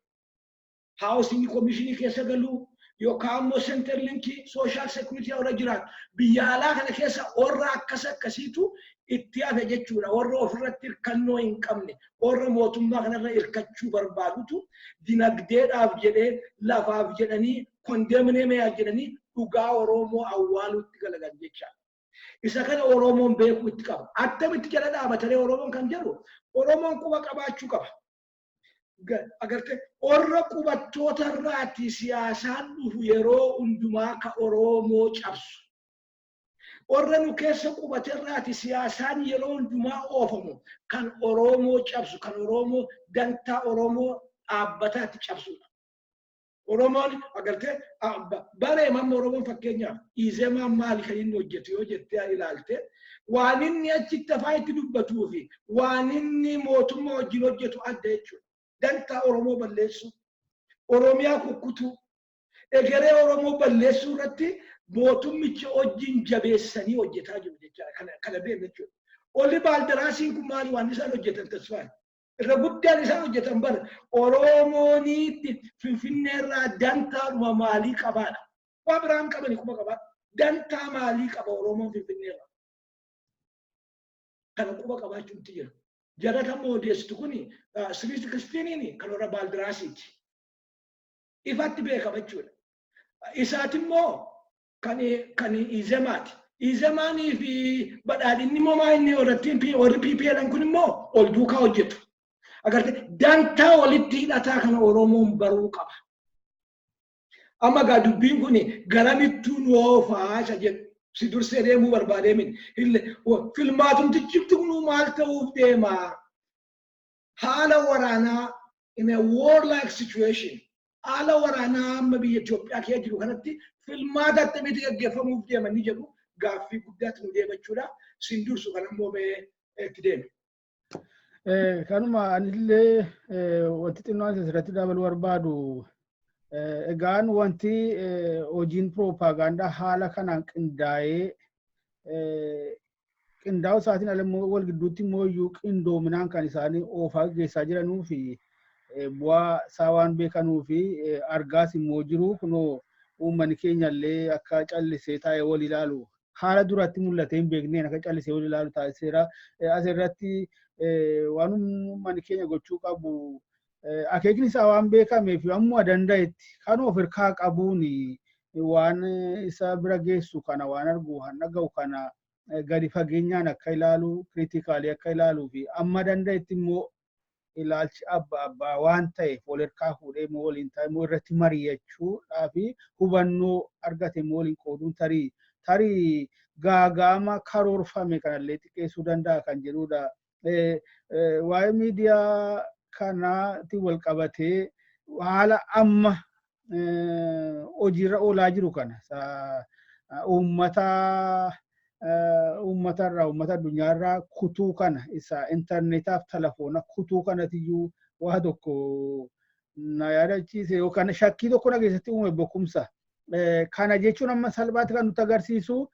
Housing Commission keessa galuu yookaan immoo Center Link Social Security warra jiraatu biyya alaa kana keessa warra akkasiitu itti hafe jechuudha. Warra ofirratti hirkannoo hin qabne warra mootummaa kanarra hirkachuu barbaadutu dinagdeedhaaf jedhee lafaaf jedhanii kondeemineemiyaa jedhanii dhugaa Oromoo awwaaluutti galagan jechaadha. Isa kana Oromoon beekuu itti qaba. Attamitti jala dhaabatanii Oromoon kan jedhu Oromoon quba qabaachuu qaba. Agartee warra qubattoota irraati siyaasaan dhufu yeroo hundumaa ka Oromoo cabsu. Warra nu keessa qubate irraati siyaasaan yeroo hundumaa oofamu kan Oromoo cabsu, kan Oromoo dantaa Oromoo dhaabbataatti cabsudha. Oromoon agartee baree mamma Oromoon fakkeenyaaf Izemaan maali kan inni hojjetu yoo jettee ilaalte waan inni achitti afaan itti dubbatuu fi waan inni mootummaa wajjin hojjetu adda jechuudha. Dantaa Oromoo balleessu, Oromiyaa kukkutuu, egeree Oromoo balleessuu irratti mootummicha wajjin jabeessanii hojjetaa jiru jechaadha. Kana beekna jechuudha. Olli baaldaraasiin kun maali waan isaan hojjetan tasfaan? Irra guddaan isaan hojjetan bara Oromooniitti Finfinnee irraa dantaadhuma maalii qabaadha. Waa biraan qabani kuma qabaadha. Dantaa maalii qaba Oromoon Finfinnee irraa? Kana quba qabaachuutti jira. Jarata moodeessitu kuni Siriisti Kiristiiniin kan warra baaldaraasiiti. Ifatti beekama jechuudha. Isaati immoo kan Izemaati. Izemaanii fi badhaadhinni immoo maa inni warri PPL'n kun immoo ol duukaa hojjetu. Agartee dantaa walitti hidhataa kana Oromoon baruu qaba. Amma gaa dubbiin kuni garamittuu nu oofaa isa jedhu. Si dursee deemuu barbaadee min filmaatumtichi kun maal ta'uuf deema? Haala waraanaa in a warlike situation haala waraanaa amma biyya Itoophiyaa keessa jiru kanatti filmaata akkamitti gaggeeffamuuf deema ni jedhu gaaffii guddaatti nu deemachuudha. Sin dursu kan ammoo itti deema. Kanuma anillee wanti xinnoo asirratti dabaluu barbaadu egaan wanti hojiin propaganda haala kanaan qindaa'ee qindaa'uu isaatiin alammoo wal gidduutti immoo iyyuu qindoominaan kan isaanii oofaa geessaa jiranuu fi bu'aa isaa waan beekanuu fi argaas immoo jiru kunoo uummanni keenyallee akka callisee taa'ee wal ilaalu haala duratti mul'atee hin beekneen akka callisee wal ilaalu taasiseera. Asirratti waan uummanni keenya gochuu qabu akeekni isaa waan beekameef ammoo danda'etti kan of hirkaa qabuun waan isa bira geessu kana waan argu waan dhaga'u kana gadi fageenyaan akka ilaalu kriitikaalii akka ilaaluu fi amma danda'etti immoo ilaalchi abbaa waan ta'eef wal hirkaa fuudhee immoo waliin ta'e immoo irratti mari'achuudhaa fi hubannoo argate immoo waliin qooduun tarii gaaga'ama karoorfame kanallee xiqqeessuu danda'a kan jedhudha. Waa'ee miidiyaa kanaatti wal qabatee haala amma hojiirra oolaa jiru kana uummata addunyaarraa kutuu kana isa intarneetaaf telefoona kutuu kanatiyyuu waa tokko na yaadachiise yookaan shakkii tokko na keessatti uume bokumsa. Kana jechuun amma salphaatti kan nutti agarsiisu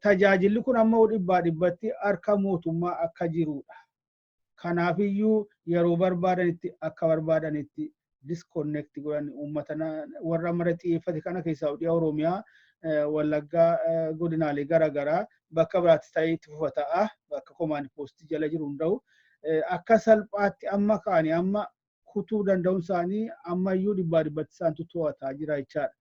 tajaajilli kun amma dhibbatti harka mootummaa akka jirudha. Kanaafiyyuu yeroo barbaadanitti akka barbaadanitti disconnect godhan uummata warra mara xiyyeeffate kana keessaa dhiyaa Oromiyaa Wallaggaa godinaalee garaagaraa bakka biraatti ta'ee itti fufa ta'a bakka komaandi poostii jala jiru hunda'u akka salphaatti amma kaanii amma kutuu danda'uun isaanii ammayyuu dhibbatti isaantu to'ataa jira jechaadha.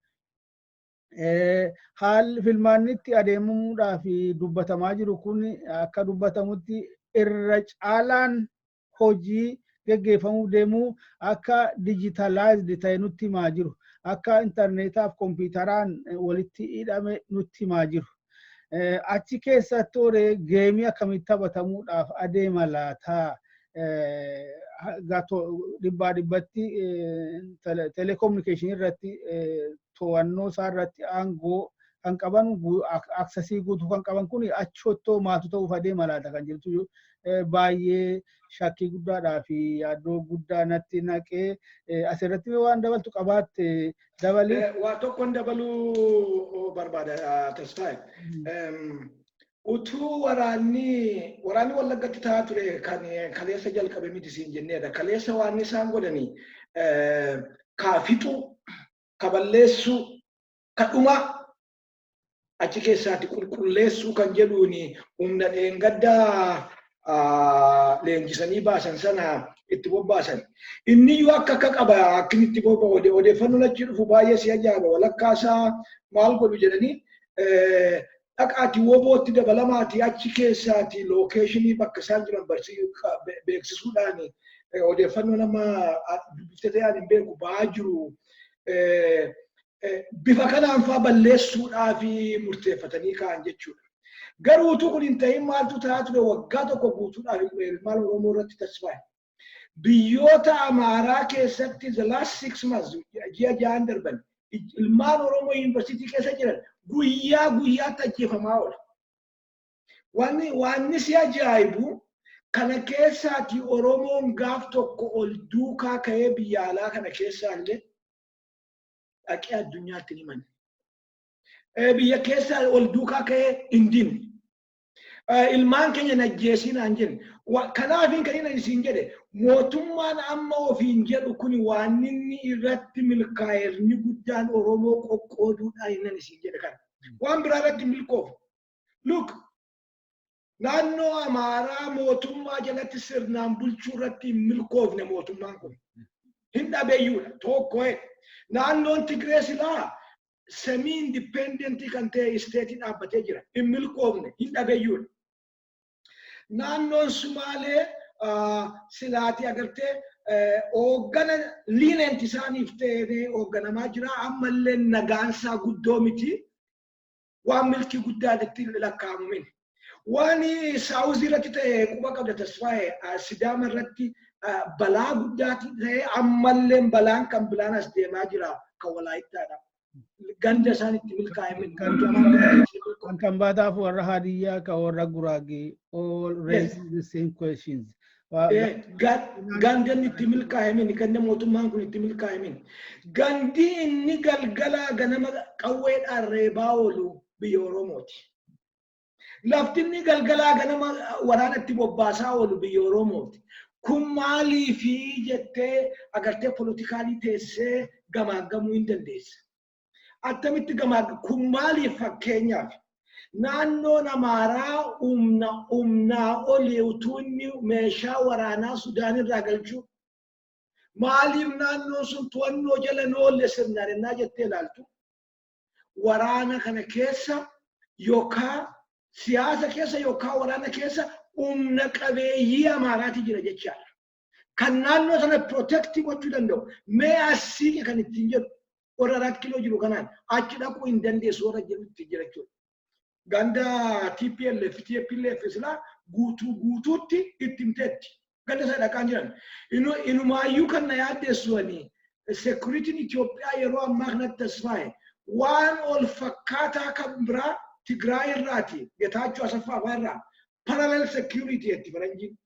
Haalli filmaannitti adeemuudhaaf dubbatamaa jiru kun akka dubbatamutti irra caalaan hojii geggeeffamuu deemuu akka dijitalaayizdi ta'e nutti himaa jiru. Akka intarneetaaf kompiitaraan walitti hidhame nutti himaa jiru. Achi keessatti geemii akkamitti taphatamuudhaaf adeema laataa dhibbaa dhibbatti telekominikeeshinii irratti to'annoo isaa irratti aangoo kan qaban aksesii guutuu kan qaban kun achottoo maatu ta'uuf adeema laata kan jirtu baay'ee shakkii guddaadhaa fi yaaddoo guddaa natti naqee asirratti waan dabaltu qabaatte dabalee. Waa tokkoon dabaluu barbaada Tasfaayee. Utuu waraanni Wallaggatti ta'aa ture kan kaleessa jalqabe miti siin jenneedha. Kaleessa waan isaan godhanii kaafixuu, kaballeessuu, kadhumaa achi keessaatti qulqulleessuu kan jedhuuni humna dheengaddaa leenjisanii baasan sana itti bobbaasan. Inni yoo akka qaba akkin itti bobba'u odeeffannoon achi dhufu baay'ee si ajaa'iba. Walakkaasaa maal godhu jedhanii dhaqaati wobootti dabalamaati achi keessaati lookeeshinii bakka isaan jiran beeksisuudhaan odeeffannoo nama dubbiftee ani hin beeku ba'aa jiru. Bifa kanaan fa'aa balleessuudhaa fi murteeffatanii ka'an jechuudha. Garuu utuu kun hin ta'in maaltu ta'aa ture waggaa tokko guutuudhaaf ilmaan Oromoo irratti Tasfaayee. Biyyoota Amaaraa keessatti the last 6 months ji'a ja'an darban ilmaan Oromoo yuunivarsiitii keessa jiran guyyaa guyyaatti ajjeefamaa oola. Wanni si ajaa'ibu kana keessaati Oromoon gaaf tokko ol duukaa ka'ee biyya alaa kana keessaallee dhaqee addunyaatti ni himan. Biyya keessaa ol duukaa ka'ee hin dinne. Ilmaan keenya najjeesinaan jenne. Kanaafin kan inni isin jedhe mootummaan amma ofiin jedhu kun waan inni irratti milkaa'e inni guddaan Oromoo qoqqooduudhaan inni isin jedhe kana. Waan biraa irratti milkoofu. Look, naannoo Amaaraa mootummaa jalatti sirnaan bulchuu irratti milkoofne mootummaan kun. Hin dhabeeyyuudha. Tokko naannoon Tigree silaa semi independent kan ta'e isteetii dhaabbatee jira. Hin milkoofne, hin dhabeeyyuudha. Naannoon Sumaalee silaati agartee hooggana liinenti isaaniif ta'ee hoogganamaa jira. Ammallee nagaansaa guddoo miti. Waan milkii guddaatti lakkaa'amumin. Waan saawuzii irratti ta'e quba qabda Tasfaayee Sidaama irratti balaa guddaatti ta'e ammallee balaan kan bilaan as deemaa jira kan Walaayittaadha. Ganda isaanitti milkaa'e kan baataaf warra Hadiyyaa kan warra Guraagee all raise the same questions. Gandi itti milkaa'e ganda mootummaan kun itti milkaa'e gandi inni galgala ganama qawweedhaan reebaa oolu biyya Oromooti. Lafti inni galgala ganama waraanatti bobbaasaa oolu biyya Oromooti. Kun maaliifi jettee agartee politikaalii teessee gamaagamuu hin dandeessa. Attamitti kun maaliif fakkeenyaaf naannoon Amaaraa humnaa olii utuu inni meeshaa waraanaa Sudaan irraa galchuu maaliif naannoon sun to'annoo jala noolle sirnaan ennaa jettee ilaaltu waraana kana keessa yookaan siyaasa keessa yookaan waraana keessa humna qabeeyyii Amaaraati jira jechaadha. Kan naannoo sana protectii gochuu danda'u mee asii kan ittiin jedhu warra 4 kiiloo jiru kanaan achi dhaquu hin dandeessu warra jirutti jira jechuudha. Ganda TPLF silaa guutuutti itti himteetti. Ganda isaa dhaqaan jiran. Inumaayyuu kan na yaaddeessuwanii security'n Itoophiyaa yeroo ammaa kanatti Tasfaayee waan ol fakkaataa kan biraa Tigraay irraati Getaachoo Asaffaa irraa parallel security itti faranjiin.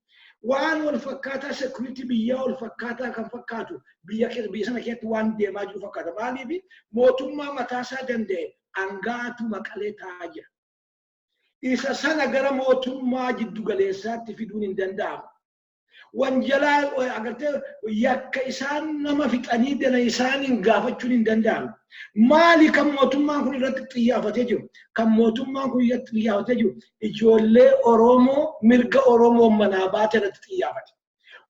Waan ol fakkaataa security biyya ol fakkaataa kan fakkaatu biyya sana keessatti waan deemaa jiru fakkaata. Maaliif mootummaa mataasaa danda'e hangaatu Maqalee taa'aa jira. Isa sana gara mootummaa jiddu galeessaatti fiduun hin danda'amu. Wanjalaa agartee yakka isaan nama fixanii dana isaaniin gaafachuun hin danda'amu. Maali kan mootummaan kun irratti xiyyeeffatee jiru? Kan mootummaan kun irratti xiyyeeffatee jiru ijoollee Oromoo mirga Oromoo manaa baate irratti xiyyeeffate.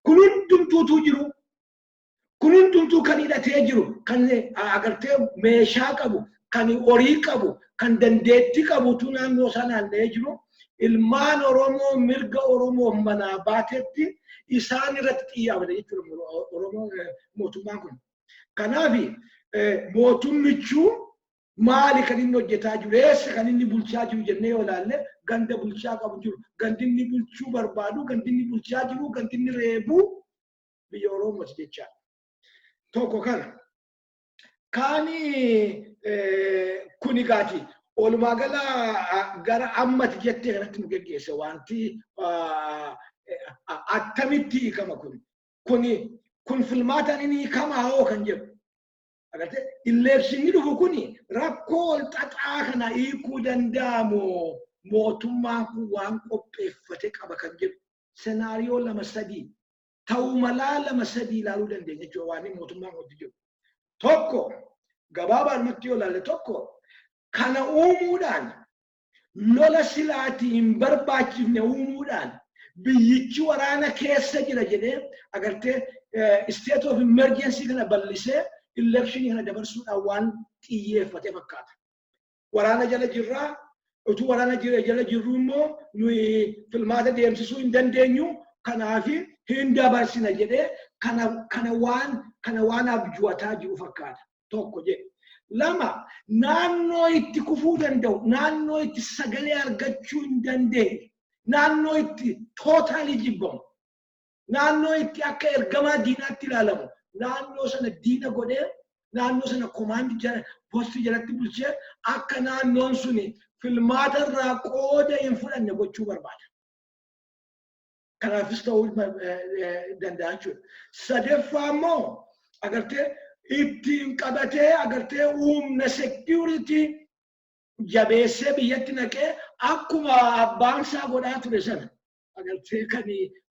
Kun hundumtuutu jiru. Kun hundumtuu kan hidhatee jiru kan agartee meeshaa qabu kan horii qabu kan dandeettii qabutu naannoo sanaan ta'ee jiru. Ilmaan Oromoo mirga Oromoo manaa baatetti isaan irratti xiyyeeffate jechuudha Oromoo mootummaan kun. Kanaaf mootummichuu maali kan inni hojjetaa jiru eessa kan inni bulchaa jiru jennee yoo ilaalle ganda bulchaa qabu jiru gandinni bulchuu barbaadu gandinni bulchaa jiru gandinni reebuu biyya Oromooti jecha tokko kana kaani kuni gaati olumaa gala gara ammati jettee kanatti nu geggeessa wanti attamitti kama kun filmaataan inni kama hoo kan jedhu agarte election dhufu kuni rakkoo xaxaa kana hiikuu danda'amu mootummaan kun waan qopheeffate qaba kan jedhu senaariyoo lama sadii ta'uu malaa lama sadii ilaaluu dandeenya jechuudha waan mootummaan hojii jiru tokko gabaabumatti yoo ilaalle tokko kana uumuudhaan lola silaatii hin barbaachifne uumuudhaan biyyichi waraana keessa jira jedhee agartee state of emergency kana bal'isee election kana dabarsuudhaan waan xiyyeeffate fakkaata. Waraana jala jirraa utuu waraana jala jirru immoo nuyi filmaata deemsisuu hin dandeenyu kanaaf hin dabarsina jedhee kana waan abjuutaa jiru fakkaata. Tokko jedhe. Lama naannoo itti kufuu danda'u naannoo itti sagalee argachuu hin dandeenye naannoo itti totally jibbamu naannoo itti akka ergamaa diinaatti ilaalamu naannoo sana diina godhee naannoo sana komaandi posti jalatti bulchee akka naannoon suni filmaata irraa qooda hin fudhanne gochuu barbaada. Kanaafis ta'uu danda'a jechuudha. Sadaffaa immoo agartee ittiin qabatee agartee humna security jabeessee biyyatti naqee akkuma abbaan isaa godhaa ture sana agartee kan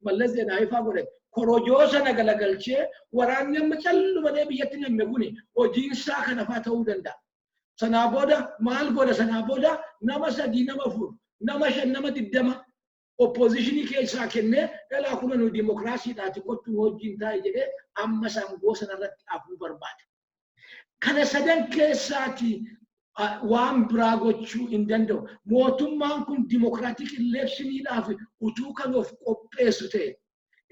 Mallas Zeenaawii godhe korojoo sana galagalchee waraanni amma callumadee biyyatti namme kuni hojiin isaa kana fa'aa ta'uu danda'a. Sanaa booda maal godha sanaa booda nama 3 nama 4 nama 5 nama 20 oppositionii keessaa kennee dhalaa kuna nu dimokiraasiidhaati kottuu hojiin taa'e jedhee amma saangoo sanarratti afuu barbaada. Kana sadan keessaati waan biraa gochuu hin danda'u. Mootummaan kun dimokiraatik elekshiiniidhaaf utuu kan of qopheessu ta'e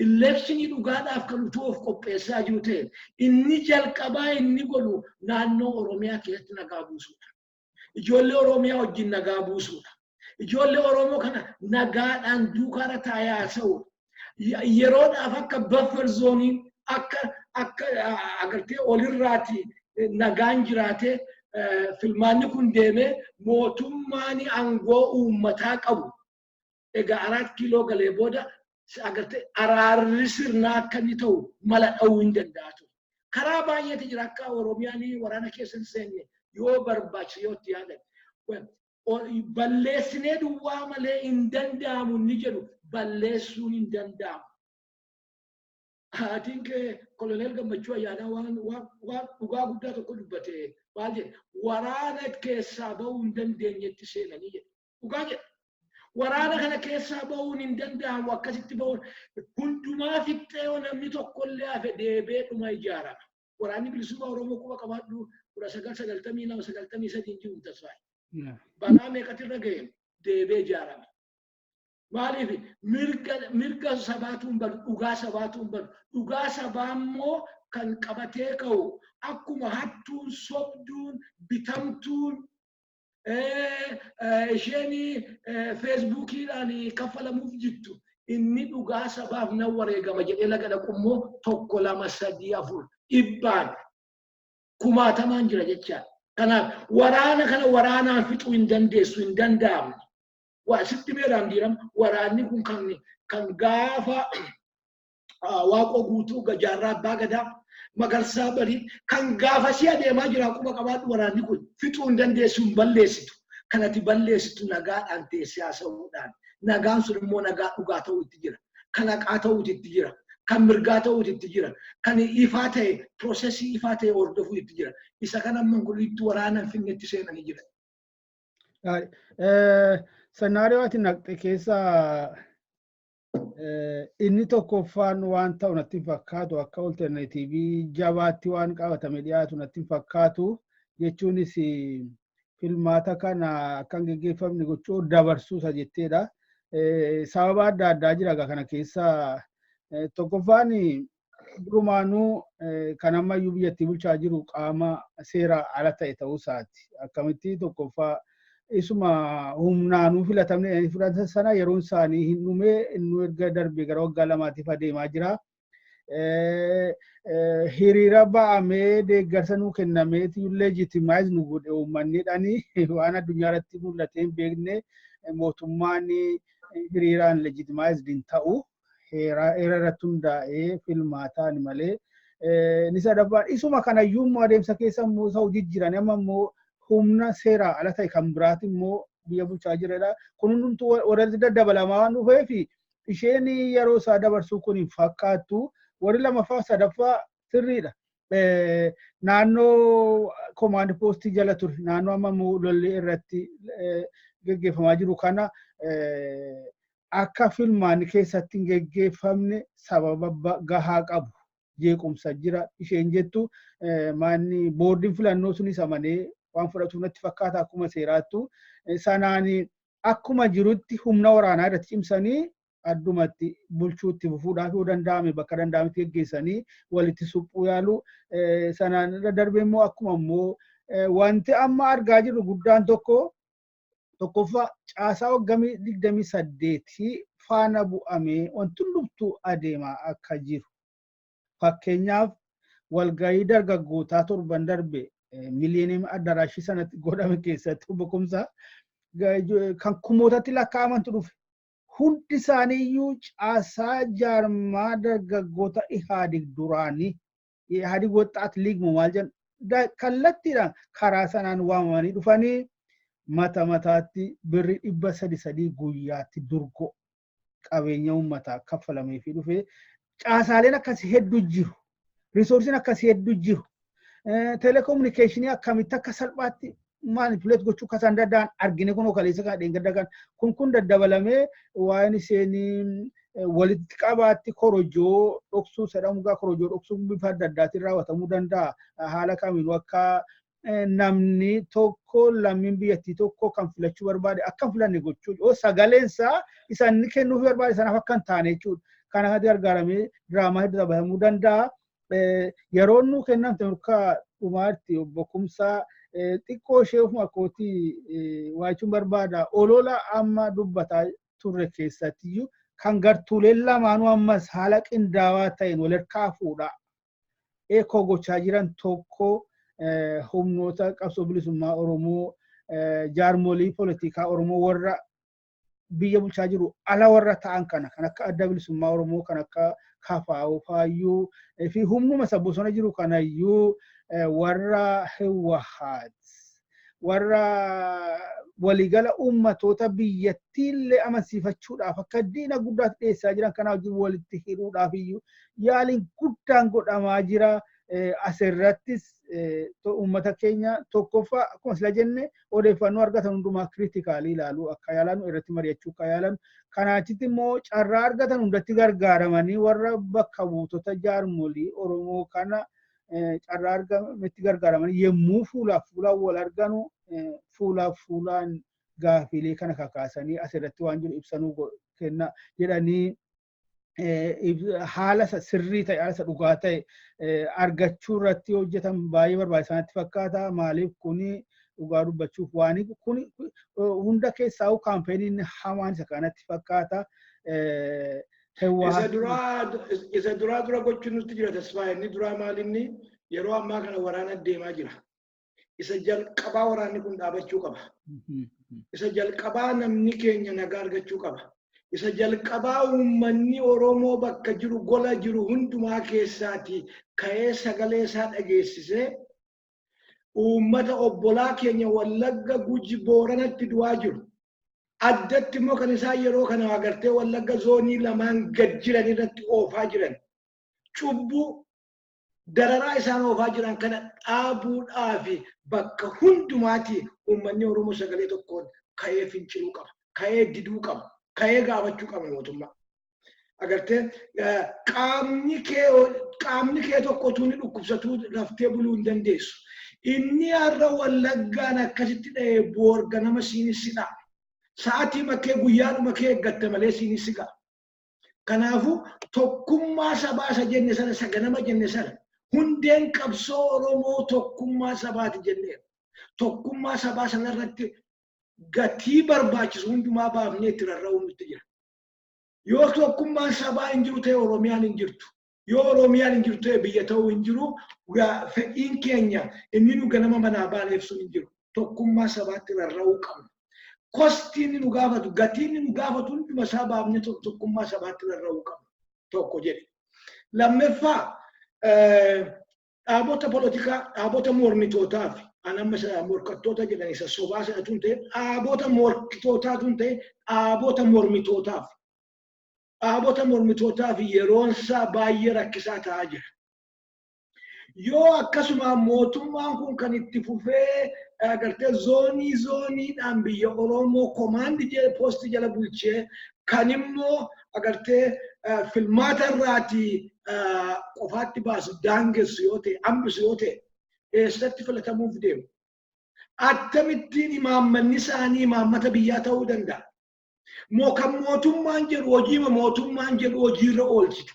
elekshiinii dhugaadhaaf kan utuu of qopheessaa jiru ta'e inni jalqabaa inni godhu naannoo Oromiyaa keessatti nagaa buusuudha. Ijoollee Oromiyaa wajjin nagaa buusuudha. Ijoollee Oromoo kana nagaadhaan duukaara taa'ee haasa'uudha. Yeroodhaaf akka buffer zooniin akka agartee olirraati nagaan jiraatee filmaanni kun deemee mootummaan aangoo uummataa qabu egaa 4 kiiloo galee booda agartee araarri sirnaa akka inni ta'u mala dha'uu hin danda'a. Karaa baay'eetu jira akka Oromiyaan waraana keessa hin seenne yoo barbaachise yoo itti yaadan. Balleessinee duwwaa malee hin danda'amu ni jedhu balleessuun hin danda'amu. Haatiin koloneel Gammachuu Ayyaanaa waan dhugaa guddaa tokko dubbate maal jedhe waraana keessaa bahuu hin dandeenyetti seenanii jedhe. Dhugaa jedhe. Waraana kana keessaa bahuun hin danda'amu akkasitti bahuun hundumaa fixxee yoo namni tokkollee hafe deebee dhuma ijaarama. Waraanni bilisummaa Oromoo quba qabaadhu 1992-93 jiru tasfaayi. Balaa meeqatirra ga'e deebee ijaarama. Maaliif mirga sabaatuun badu dhugaa sabaatuun badu dhugaa sabaa immoo kan qabatee ka'u akkuma hattuun sobduun bitamtuun isheen feesbuukiidhaan kaffalamuuf jirtu inni dhugaa sabaaf nan wareegama jedhee laga dhaqu immoo 1 2 3 4 dhibbaan kumaatamaan jira jecha. Kanaaf waraana kana waraanaan fixuu hin dandeessu hin danda'amne. Waa sitti meeraan diiram waraanni kun kan gaafa waaqoo guutuu gajaarraa abbaa gadaa magarsaa barii kan gaafa si adeemaa jira quba qabaadhu waraanni kun fixuu hin dandeessu hin balleessitu. Kanati balleessitu nagaadhaan teessee haasa'uudhaan nagaan sun immoo nagaa dhugaa ta'uu itti jira. Kan haqaa ta'uu itti jira. Kan mirgaa ta'uu itti jira. Kan ifaa ta'e piroosesii ifaa ta'e hordofuu itti jira. Isa kana mangulliitti waraana finnetti seenanii jira. Senaariyoo ati naqxe keessa inni tokkoffaan waan ta'u natti fakkaatu akka alternatiivii jabaatti waan qabatame dhiyaatu natti fakkaatu jechuunis filmaata kana akkan geggeeffamne gochuu dabarsuusa jetteedha. Sababa adda addaa jira kana keessa tokkoffaan durumaanuu kan ammayyuu biyyattii bulchaa jiru qaama seera ala ta'e ta'uu isaati. Akkamitti tokkoffaa isuma humnaanuu filatamne fudhatan sana yeroon isaanii hin dhume inni erga darbee gara waggaa lamaatiif adeemaa jira. Hiriira ba'amee deeggarsa nuu kennameeti legitimize nu godhe uummanniidhaani waan addunyaa irratti mul'atee hin beekne mootummaan hiriiraan legitimized hin ta'u heera irratti hundaa'ee filmaataan malee ni sadaffaan isuma kanayyuu immoo adeemsa keessa immoo isa hojii jiran amma immoo humna seeraa ala ta'e kan biraati immoo biyya bulchaa jiredha. Kun hundumtuu warratti daddabalamaa waan dhufeefi isheen yeroo isaa dabarsuu kun hin fakkaattu. Warri lamaffaa sadaffaa sirriidha. Naannoo komaand poostii jala ture naannoo amma lolli irratti geggeeffamaa jiru kana akka filmaan keessatti hin geggeeffamne sababa gahaa qabu jeequmsa jira isheen jettu maanni boordiin filannoo sunis amanee waan fudhatu natti fakkaata akkuma seeraattu sanaan akkuma jirutti humna waraanaa irratti cimsanii addumatti bulchuutti fuudhaaf yoo danda'ame bakka danda'ametti geggeessanii walitti suphuu yaalu sanaan darbee immoo akkuma immoo wanti amma argaa jirru guddaan tokkoffaa caasaa waggamii 28 faana bu'amee wanti hundumtuu adeemaa akka jiru. Fakkeenyaaf walgahii dargaggootaa torban darbe miliyoonii addaraashii sanatti godhame keessatti boqomsa kan kumootatti lakkaa'amantu dhufe. Hundi isaaniiyyuu caasaa jaarmaa dargaggoota ihaadig duraanii ihaadig waxaat liigmu maal jedhan kallattiidhaan karaa sanaan waamamanii dhufanii mata mataatti birri 300 guyyaatti durgo qabeenya uummataa kaffalamee fi dhufee caasaaleen akkasii hedduu jiru. Riisoorsiin akkasii hedduu jiru. Telekomunikeeshinii akkamitti akka salphaatti manipuleet gochuu akka isaan danda'an argine kun kaleessa kan dheengaddagan kun daddabalamee waan isheen walitti qabaatti korojoo dhoksuu jedhamu korojoo dhoksuu bifa adda addaatiin raawwatamuu danda'a. Haala kamiinuu akka namni tokko lammiin biyyattii tokko kan filachuu barbaade akka filanne gochuu sagaleensaa isaan kennuuf barbaade sanaaf akka hin taane jechuudha. Kanatti gargaaramee diraamaa hedduu taphatamuu danda'a. Yeroo nuu kennamte murkaa dhumaatti obbo Kumsaa xiqqoo ishee ofuma kootii waachuun barbaada. Olola amma dubbataa turre keessattiyyuu kan gartuuleen lamaanuu ammas haala qindaawaa ta'een walirraa fuudhaa. Eekoo gochaa jiran tokko humnoota qabsoo bilisummaa Oromoo jaarmolii poolitikaa Oromoo warra biyya bulchaa jiru ala warra ta'an kana kan akka adda bilisummaa Oromoo kan akka kafaa'uu faayyuu fi humnuma isa bosona jiru kanayyuu warra Hiwahaat warra waligala uummatoota biyyattiillee amansiifachuudhaaf akka diina guddaatti dhiyeessaa jiran kana wajjin walitti hidhuudhaaf iyyuu yaaliin guddaan godhamaa jira. Asirrattis uummata keenya tokkoffaa akkuma sila jenne odeeffannoo argatan hundumaa kiriitikaalii ilaaluu akka yaalan irratti mari'achuu akka yaalan kanaachitti immoo carraa argatan hundatti gargaaramanii warra bakka buutota jaarmolii Oromoo kana carraa argametti gargaaramanii yemmuu fuulaaf fuulaan wal arganu fuulaaf fuulaan gaafiilee kana kakaasanii asirratti waan jiru ibsanuu kenna jedhanii haala sirrii ta'e haala dhugaa ta'e argachuu irratti hojjetan baay'ee barbaachisaatti fakkaata. Maaliif kuni dhugaa dubbachuuf waan kun hunda keessaa kaampeenii hamaan isa kanatti fakkaata. Isa duraa gochuun nutti jira tasfaa inni duraa maalinni yeroo ammaa kana waraana deemaa jira. Isa jalqabaa waraanni kun dhaabachuu qaba. Isa jalqabaa namni keenya nagaa argachuu qaba. Isa jalqabaa uummanni Oromoo bakka jiru gola jiru hundumaa keessaati ka'ee sagalee isaa dhageessisee uummata obbolaa keenya Wallagga Guji Booranatti du'aa jiru. Addatti immoo kan isaan yeroo kana agartee Wallagga zoonii lamaan gad jiran irratti oofaa jiran. Cubbuu dararaa isaan oofaa jiran kana dhaabuudhaaf bakka hundumaatti uummanni Oromoo sagalee tokkoon ka'ee finciluu qaba. Ka'ee diduu qaba. Ka'ee gaafachuu qaba mootummaa. Agartee qaamni kee tokko tuuni dhukkubsatuu raftee buluu hin dandeessu. Inni har'a Wallaggaan akkasitti dha'ee boorga nama siinissidha. Sa'aatii makkee guyyaadhuma kee eeggatte malee siinissidha. Kanaafuu tokkummaa sabaa isa jenne sana saganama jenne sana hundeen qabsoo Oromoo tokkummaa sabaati jenneera. Tokkummaa sabaa sanarratti gatii barbaachisu hundumaa baafnee itti rarra'uu nutti jira. Yoo tokkummaan sabaa hin jiru ta'e Oromiyaan hin jirtu. Yoo Oromiyaan hin jirtu ta'e biyya ta'uu hin jiru. Fedhiin keenya inni nu ganama manaa baaneef sun hin jiru. Tokkummaa sabaatti rarra'uu qabna. Kostiin nu gaafatu, gatiin nu gaafatu hunduma isaa baafnee tokkummaa sabaatti rarra'uu qabna. Tokko jedhe. Lammaffaa dhaabota politikaa, dhaabota mormitootaa fi anamma morkattoota jedhan isa sobaa sanatuun ta'e dhaabota morkitootaatuun ta'e dhaabota mormitootaaf. Dhaabota mormitootaaf yeroon isaa baay'ee rakkisaa ta'aa jira. Yoo akkasuma mootummaan kun kan itti fufee agartee zooniidhaan biyya Oromoo komaandi poosti jala bulchee kan immoo agartee filmaata irraati qofaatti baasu daangessu yoo ta'e hambisu yoo ta'e eessatti filatamuuf deemu. Akkamittiin imaammanni isaanii imaammata biyyaa ta'uu danda'a. Kan mootummaan jedhu hojiima mootummaan jedhu hojiirra oolchitu.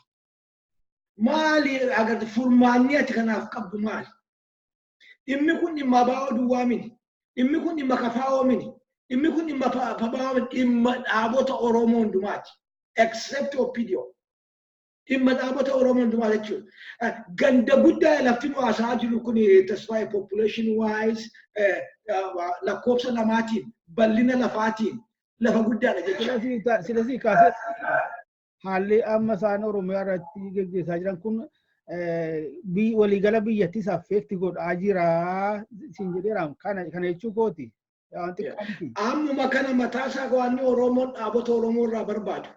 Maali agartee furmaanni ati kanaaf qabdu maali? Dhimmi kun dhimma baa'oo duwwaa miti. Dhimmi kun dhimma kafaa'oo miti. Dhimmi kun dhimma pabaa'oo dhimma dhaabota Oromoo hundumaati. Except Opidio. Dhimma dhaabota Oromoo hundumaa jechuudha. Ganda guddaa lafti nu haasaa jiru kun tasfaa'ee population wise lakkoofsa namaatiin bal'ina lafaatiin lafa guddaadha jechuudha. Silasi kaasee haalli amma isaan Oromiyaa irratti geggeessaa jiran kun waliigala biyyattis affeekti godhaa jira siin jedheeraam kana jechuu kooti. Ammuma kana mataasaa waan Oromoon dhaabota Oromoo irraa barbaadu.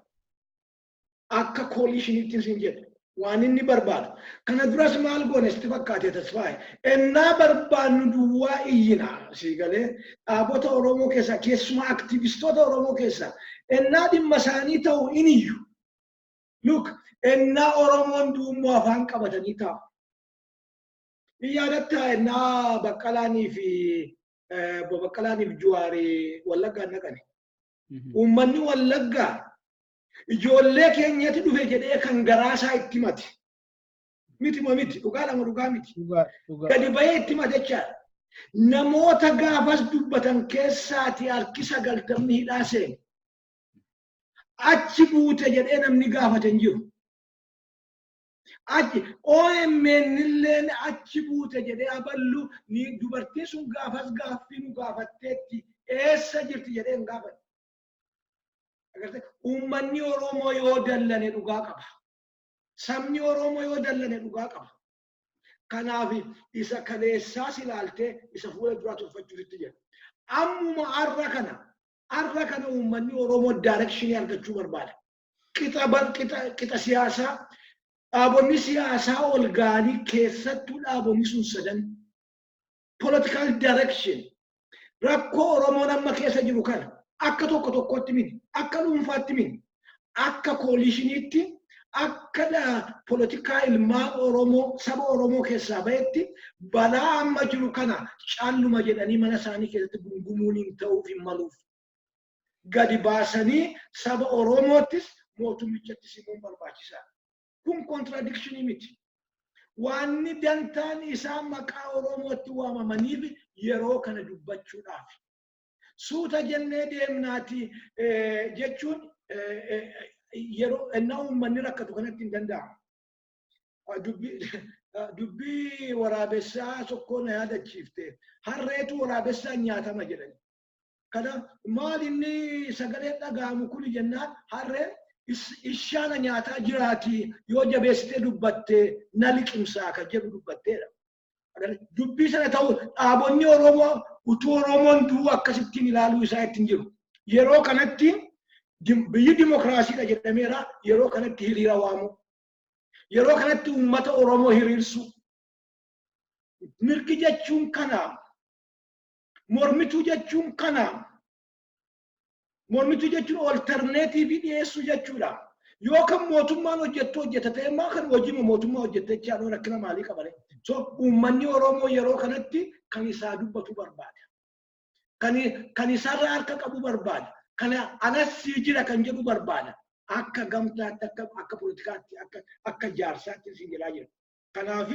Akka koolishiniitti siin jedhe waan inni barbaadu. Kana duras maal goone sitti fakkaate tasfaa'e. Ennaa barbaannu duwwaa iyyina sii galee dhaabota Oromoo keessaa keessumaa aktivistoota Oromoo keessaa ennaa dhimma isaanii ta'u iniyyu. Look, ennaa Oromoon duummoo afaan qabatanii taa'u. Yaadatta ennaa Baqqalaanii fi Juwaarii Wallaggaan dhaqani. Uummanni Wallaggaa ijoollee keenyatti dhufe jedhee kan garaasaa itti mate. Miti dhugaa miti. Gadi bahee itti mate jechaadha. Namoota gaafas dubbatan keessaati harki 90 hidhaa seene. Achi buute jedhee namni gaafate hin jiru. Achi OMN illeen achi buute jedhee aballu ni dubartii sun gaafas gaaffii nu gaafatteetti eessa jirti jedhee hin gaafate. Uummanni Oromoo yoo dallane dhugaa qaba. Sabni Oromoo yoo dallane dhugaa qaba. Kanaaf isa kaleessaas ilaaltee isa fuula duraa tolfachuutti jira. Ammuma arra kana uummanni Oromoo direction argachuu barbaada. Qixa siyaasaa dhaabonni siyaasaa ol ga'anii keessattuu dhaabonni sun sadan political direction rakkoo Oromoon amma keessa jiru kana akka tokkotti miti akka dhuunfaatti miti akka koolishiniitti akka politikaa ilmaa Oromoo saba Oromoo keessaa bahetti balaa amma jiru kana calluma jedhanii mana isaanii keessatti gungumuun hin ta'uuf hin maluuf. Gadi baasanii saba Oromoottis mootummichatti simuun barbaachisaa. Kun contradiction miti. Waanni dantaan isaa maqaa Oromootti waamamaniif yeroo kana dubbachuudhaaf. Suuta jennee deemnaati jechuun yeroo ennaa uummanni rakkatu kanatti hin danda'amu. Dubbii waraabessaa tokko na yaadachiifte. Harreetu waraabessaa nyaatama jedhani. Kana maal inni sagalee dhaga'amu kun jennaan harreen ishaana nyaataa jiraati yoo jabeessitee dubbatte na liqimsaa kan jedhu dubbatteedha. Dubbii sana ta'u dhaabonni Oromoo utuu Oromoon du'u akkasittiin ilaaluu isaa ittiin jiru. Yeroo kanatti biyyi dimokiraasiidha jedhameera yeroo kanatti hiriira waamu. Yeroo kanatti uummata Oromoo hiriirsu. Mirgi jechuun kana. Mormituu jechuun kana. Mormituu jechuun alternative dhiyeessuu jechuudha. Yoo kan mootummaan hojjete maa kan hojiima mootummaa hojjete jechaadha rakkina maalii qabale. So uummanni Oromoo yeroo kanatti kan isaa dubbatu barbaada. Kan isaarraa harka qabu barbaada. Kana anas jira kan jedhu barbaada. Akka gamtaatti akka politikaatti akka jaarsaatti siin jedhaa jira. Kanaaf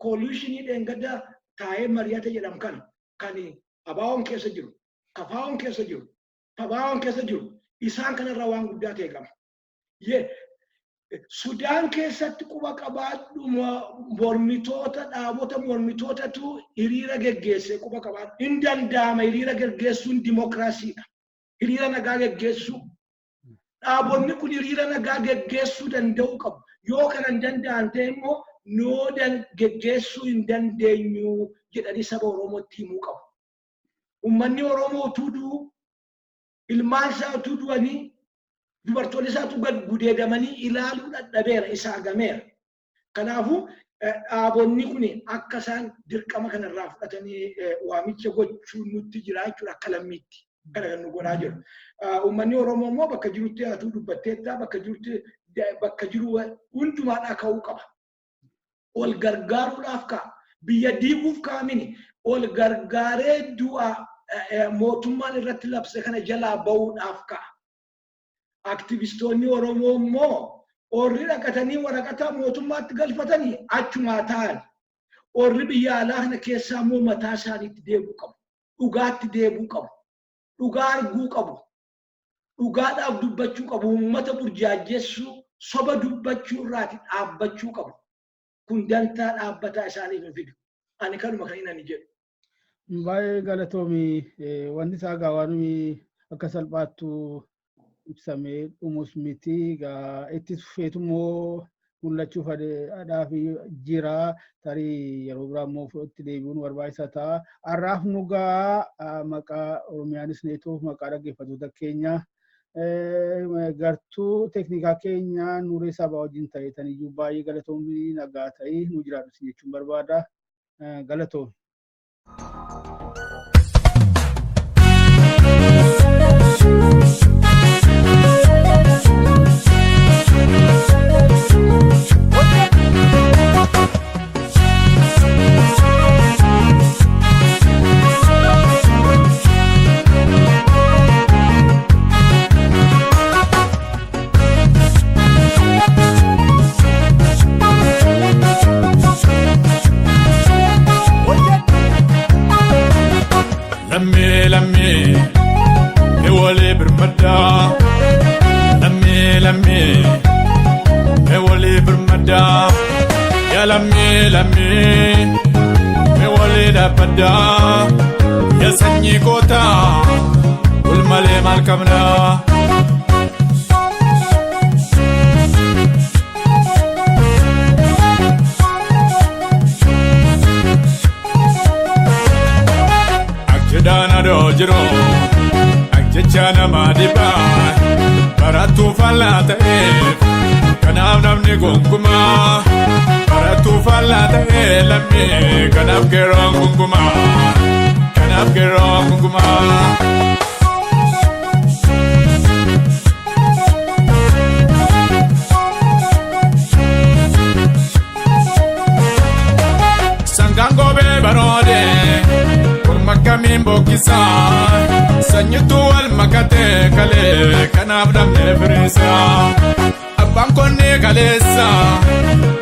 koalishinii dheengadda taa'ee mari'ata jedhamu kan abaawoon keessa jiru. kafaawwan keessa jiru fabaawwan keessa jiru isaan kanarraa waan guddaa ta'e qaba. Sudaan keessatti quba qabaadhu mormitoota dhaabota mormitootatu hiriira geggeesse quba qabaadhu. Hin danda'ama hiriira geggeessuun dimokiraasiidha. Hiriira nagaa geggeessuu. Dhaabonni kun hiriira nagaa geggeessuu danda'u qabu. Yoo kana hin danda'an ta'e immoo noo geggeessuu hin dandeenyu jedhanii saba Oromootti himuu qabu. Uummanni Oromoo utuu du'u ilmaan isaa utuu du'anii dubartoonni isaatu gad gudeedamanii ilaaluu dadhabeera isaa gameera. Kanaafuu dhaabonni kun akka isaan dirqama kanarraa fudhatanii waamicha gochuu nutti jira jechuudha akka lammiitti. Kana kan nu godhaa jiru. Uummanni Oromoo immoo bakka jirutti haatuu dubbatteettaa bakka jiru hundumaadhaa ka'uu qaba. Ol gargaaruudhaaf ka'a. Biyya diiguuf kaa'amini. Ol gargaaree du'a mootummaan irratti labse kana jalaa ba'uudhaaf ka'a. Aktivistoonni Oromoo immoo orri dhaqatanii waraqaa mootummaatti galfatanii achumaa ta'an. Orri biyya alaa kana keessaa immoo mataa isaaniitti deebi'uu qabu. Dhugaatti deebi'uu qabu. Dhugaa arguu qabu. Dhugaadhaaf dubbachuu qabu. Uummata burjaajessuu soba dubbachuu irraati dhaabbachuu qabu. Kun dantaa dhaabbataa isaaniif hin fidu. Ani kanuma kan inni jedhu. Baay'ee galatoomii wanti isaa gaawwanumi akka salphaattu ibsamee dhumus miti itti feetumoo mul'achuu fadhaaf jira tarii yeroo biraa immoo itti deebi'uun barbaachisaa ta'a. Har'aaf nugaa maqaa Oromiyaanis neetoof maqaa dhaggeeffattoota keenya gartuu teeknikaa keenya Nuuree Sabaa wajjin ta'eetaniyyuu baay'ee galatoomii nagaa ta'ii nu jiraatu jechuun barbaada. Galatoomii. me walida pada ya sanyi kota ulmale malkamna akjedana dojiro akjechana madiba baratu falata kanam namni gonguma baratu falata lammi kanam gerong gonguma sangango be barode kurmakami mbokisa sanyitu wal makate kale kanam namni frisa Bankonni kalesa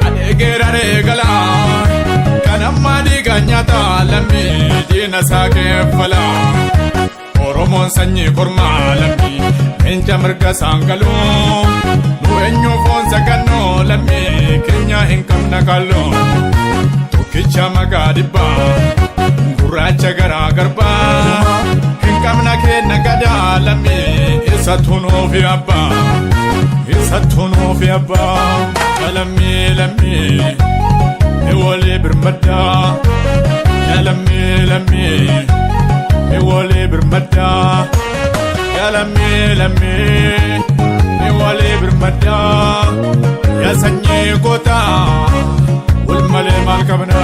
adeegera regala kanamma diganyata lammi dina sake fala Oromoon sanyi korma lammi enja mirga sangalu nu enyu fonsa kanno lammi kenya hinkamna kallo tokkicha magadiba gurracha gara garba hinkamna kenna gada lammi isa tuno fi abba Sattono fi abba lammi e wole birmada ya lammi e wole birmada ya lammi e wole birmada ya sanyi kota ul male malkamna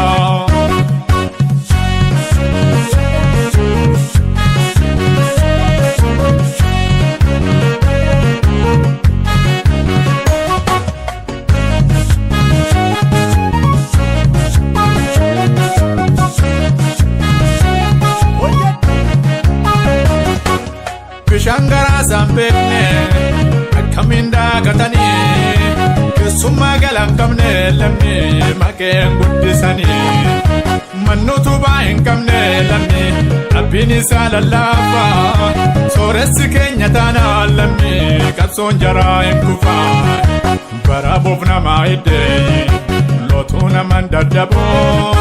Shangara zambekne akaminda gatani kesuma galankamne lammi maken guddisani mannutu baay'een qabne lammi abbiin isaa lallaafaa sooressi keenya taanaan lammi qabsoon jaraa hin kufaa bara boof namaa iddee lootuu naman daddaboo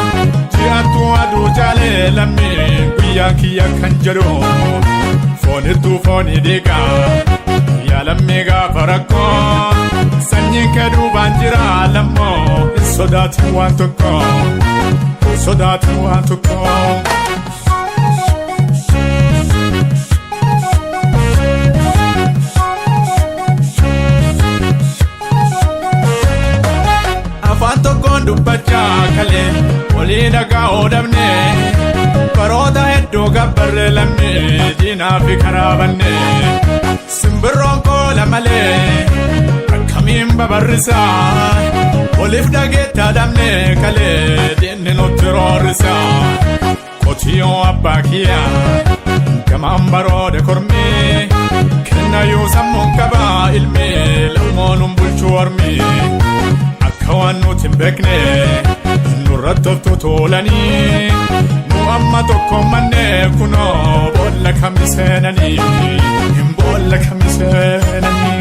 ji'attu aduu jaalee lammi guyyaa kiyya kan jedhu foonittuu foonii dhiigaa yaa lammii gaafa rakkoo sanyiin kee duubaan jira lammoo hin sodaatin waan tokko sodaatin waan tokko. Afaan tokkoon dubbachaa kalee walii dhagaa oodamne baroota hedduu gabbarree lammii diinaa fi karaa banne simbirroon koola malee akkamiin babarrisaa waliif dhageettaa dhabne kalee diinni nutti roorrisaa qotiyyoo abbaa kiyyaa gamaan baroode kormii kennayyuu sammuun qabaa ilmii lammoon bulchuu ormii akka waan nuti hin beekne nurratti of tutuulanii nu amma tokko manne kunoo boolla kami seenanii hin boolla kami seenanii.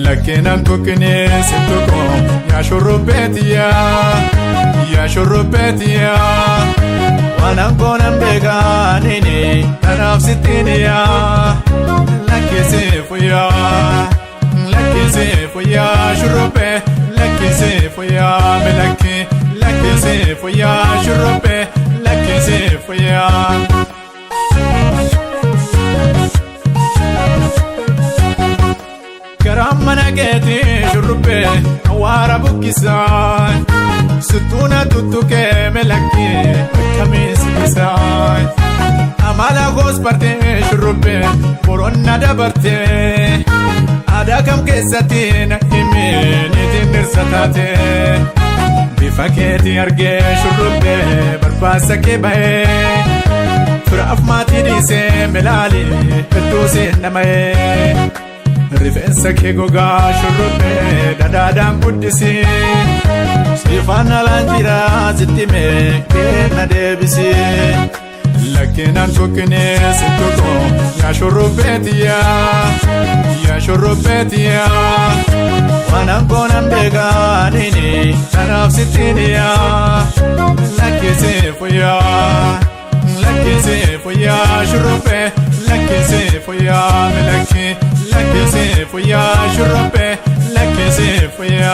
Lakinan tukine situko ya shurrubetia wanan konan bega nini tanaf sitinia lakisi fuya shurrube lakisi fuya melaki lakisi fuya shurrube lakisi fuya. Karamana keti shurrupe awara bukkisaan situna tuttuke melaki kamis kisaan amala gosparte shurrupe boronna dabarte ada kam keessatti na himi niitiin dirsatate bifa keeti arge shurrupe barbaasa kee bahee firaaf maatii dhiisee melaali hedduu siin nama'ee. Rifeensa kee gogaa shurrupe dadaadhaan guddisi siifaan alaan jira sittime kenna deebisi lakkinaan tokkine sittoko yaa shurrubeetiya waanan koonan beegaa nini tanaaf sittiniya lakkisi fuyyaa shurrupe lakkisi fuyyaa melaki lakisi fuya shurrupe lakisi fuya.